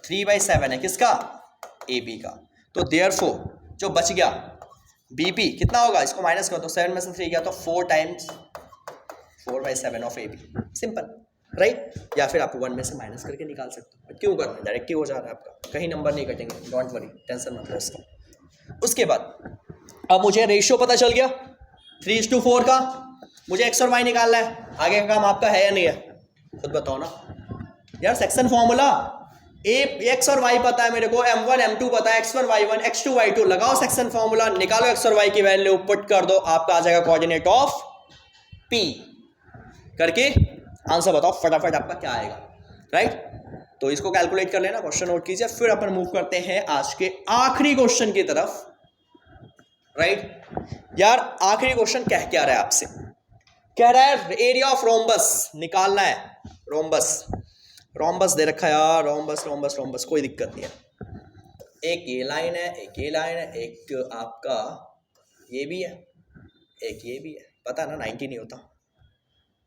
3/7 है, किसका? AB का। तो देयरफॉर जो बच गया BP कितना होगा? इसको माइनस करो तो 7 में से 3 गया तो 4 times 4/7 of AB। Simple, right? या फिर आप 1 में से माइनस करके निकाल सकते हो। क्यों करना है? डायरेक्ट ही हो जा रहा है आपका, कहीं नंबर नहीं कटेंगे, डोंट वरी, टेंशन मत लो इसका। उसके बाद अब मुझे रेशियो पता चल गया 3:4 का। मुझे x और y निकालना है। आगे का काम आपका है या नहीं है? खुद बताओ ना यार। सेक्शन फॉर्मूला x और y पता है मेरे को, m1 m2 पता है, x1 y1 x2 y2। लगाओ सेक्शन फॉर्मूला, निकालो x और y की वैल्यू, पुट कर दो, आपका आ जाएगा कोऑर्डिनेट ऑफ p। करके आंसर बताओ फटाफट आपका क्या आएगा, राइट? तो इसको कैलकुलेट कर लेना, क्वेश्चन नोट कीजिए। फिर अपन मूव करते हैं आज के आखिरी क्वेश्चन की तरफ, राइट? यार आखिरी क्वेश्चन कह क्या रहा है आपसे? कह रहा है एरिया ऑफ रोम्बस निकालना है। रोम्बस दे रखा है यार, रोम्बस कोई दिक्कत नहीं है। एक ये लाइन है, एक ये लाइन है, एक आपका ये भी है, एक ये भी है। पता ना 90 नहीं होता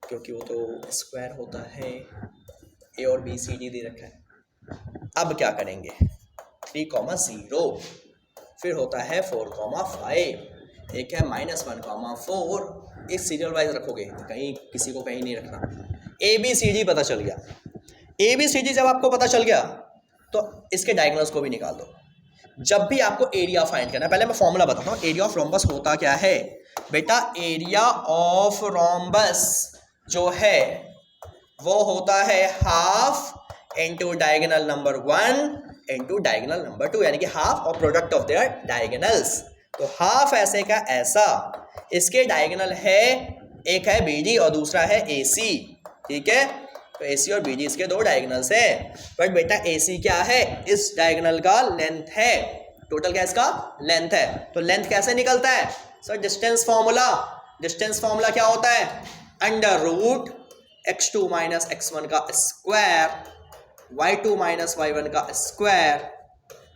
क्योंकि वो तो स्क्वायर होता है। A और B C D दे रखा है। अब क्या करेंगे? 3,0, फिर होता है 4,5, एक है -1,4। एक सीरियल वाइज रखोगे, कहीं किसी को कहीं नहीं रखना। ABCD पता चल गया। ABCD जब आपको पता चल गया तो इसके डायगोनल्स को भी निकाल दो। जब भी आपको एरिया फाइंड करना है, पहले मैं फॉर्मूला बताता हूँ। एरिया ऑफ रोम्बस होता क्या है बेटा? एरिया ऑफ रोम्बस जो है वो होता है half into diagonal number 1 into diagonal number 2, यानी कि हाफ और प्रोडक्ट ऑफ देयर डायगोनल्स। तो हाफ ऐसे का ऐसा, इसके डायगोनल है, एक है BD और दूसरा है AC, ठीक है? तो AC और BD इसके दो डायगोनल्स है। बट बेटा AC क्या है? इस डायगोनल का लेंथ है। टोटल क्या इसका? लेंथ है। तो लेंथ कैसे निकलता है sir? Distance formula. Distance formula क्या होता है? Under root x2 minus x1 का स्क्वायर, y2 माइनस y1 का स्क्वायर।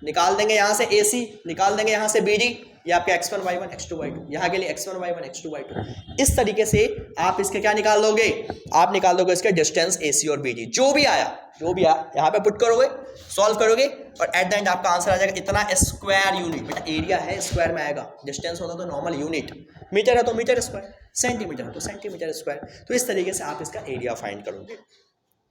निकाल देंगे यहाँ से AC, निकाल देंगे यहाँ से BD, ये आपके x1 y1 x2 y2, यहाँ के लिए x1 y1 x2 y2। इस तरीके से आप इसके क्या निकाल दोगे? आप निकाल दोगे इसके डिस्टेंस AC और BD। जो भी आया यहाँ पे पुट करोगे, सॉल्व करोगे और एट द एंड आपका आंसर आ जाएगा इतना स्क्वायर यूनिट। बेटा एरिया है, स्क्वायर में आएगा। डिस्टेंस होता तो नॉर्मल यूनिट, मीटर है तो मीटर स्क्वायर, सेंटीमीटर है तो सेंटीमीटर स्क्वायर। तो इस तरीके से आप इसका एरिया फाइंड करोगे।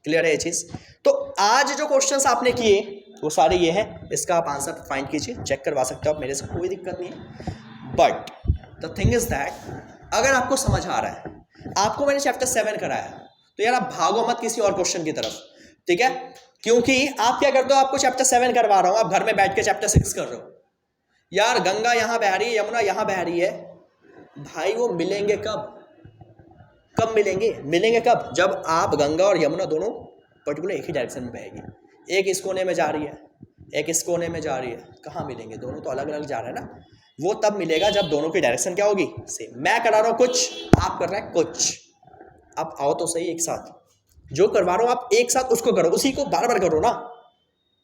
क्लियर है ये चीज? तो आज जो क्वेश्चंस आपने किए वो सारे ये हैं। इसका आप आंसर फाइंड कीजिए, चेक करवा सकते हो आप मेरे से, कोई दिक्कत नहीं है। But the thing is that अगर आपको समझ आ रहा है, आपको मैंने चैप्टर 7 कराया, तो यार आप भागो मत किसी और क्वेश्चन की तरफ, ठीक है? क्योंकि आप क्या करते हो, आपको चैप्टर 7 करवा रहा हूं, आप घर में बैठ के चैप्टर 6 कर रहे हो। यार गंगा यहां बह रही है, यमुना यहां बह रही है, भाई वो मिलेंगे कब? कब मिलेंगे? मिलेंगे कब? जब आप गंगा और यमुना दोनों पर्टिकुलर एक ही डायरेक्शन में बहेगी। एक इस कोने में जा रही है, एक इस कोने में जा रही है, कहाँ मिलेंगे? दोनों तो अलग अलग जा रहे हैं ना। वो तब मिलेगा जब दोनों की डायरेक्शन क्या होगी? सेम। मैं करा रहा हूँ कुछ, आप कर रहे हैं कुछ। आप आओ तो सही एक साथ, जो करवा रहा हूँ आप एक साथ उसको करो, उसी को बार बार करो ना।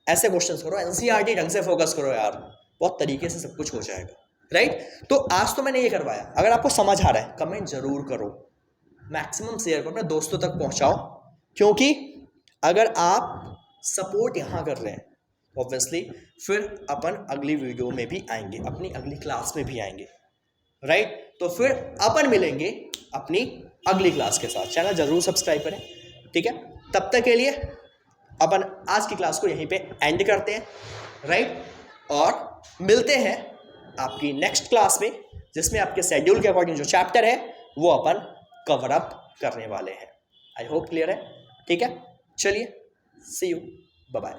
ऐसे क्वेश्चंस करो, NCERT ढंग से फोकस करो यार, बहुत तरीके से सब कुछ हो जाएगा, राइट? तो आज तो मैंने ये करवाया। अगर आपको समझ आ रहा है कमेंट जरूर करो, मैक्सिमम शेयर करो, अपने दोस्तों तक पहुंचाओ। क्योंकि अगर आप सपोर्ट यहाँ कर रहे हैं ऑब्वियसली फिर अपन अगली वीडियो में भी आएंगे, अपनी अगली क्लास में भी आएंगे, राइट? तो फिर अपन मिलेंगे अपनी अगली क्लास के साथ। चैनल जरूर सब्सक्राइब करें, ठीक है? तब तक के लिए अपन आज की क्लास को यहीं पे एंड करते हैं, राइट? और मिलते हैं आपकी नेक्स्ट क्लास में, जिसमें आपके शेड्यूल के अकॉर्डिंग जो चैप्टर है वो अपन कवर अप करने वाले हैं। आई होप क्लियर है, ठीक है? चलिए, सी यू, बाय बाय।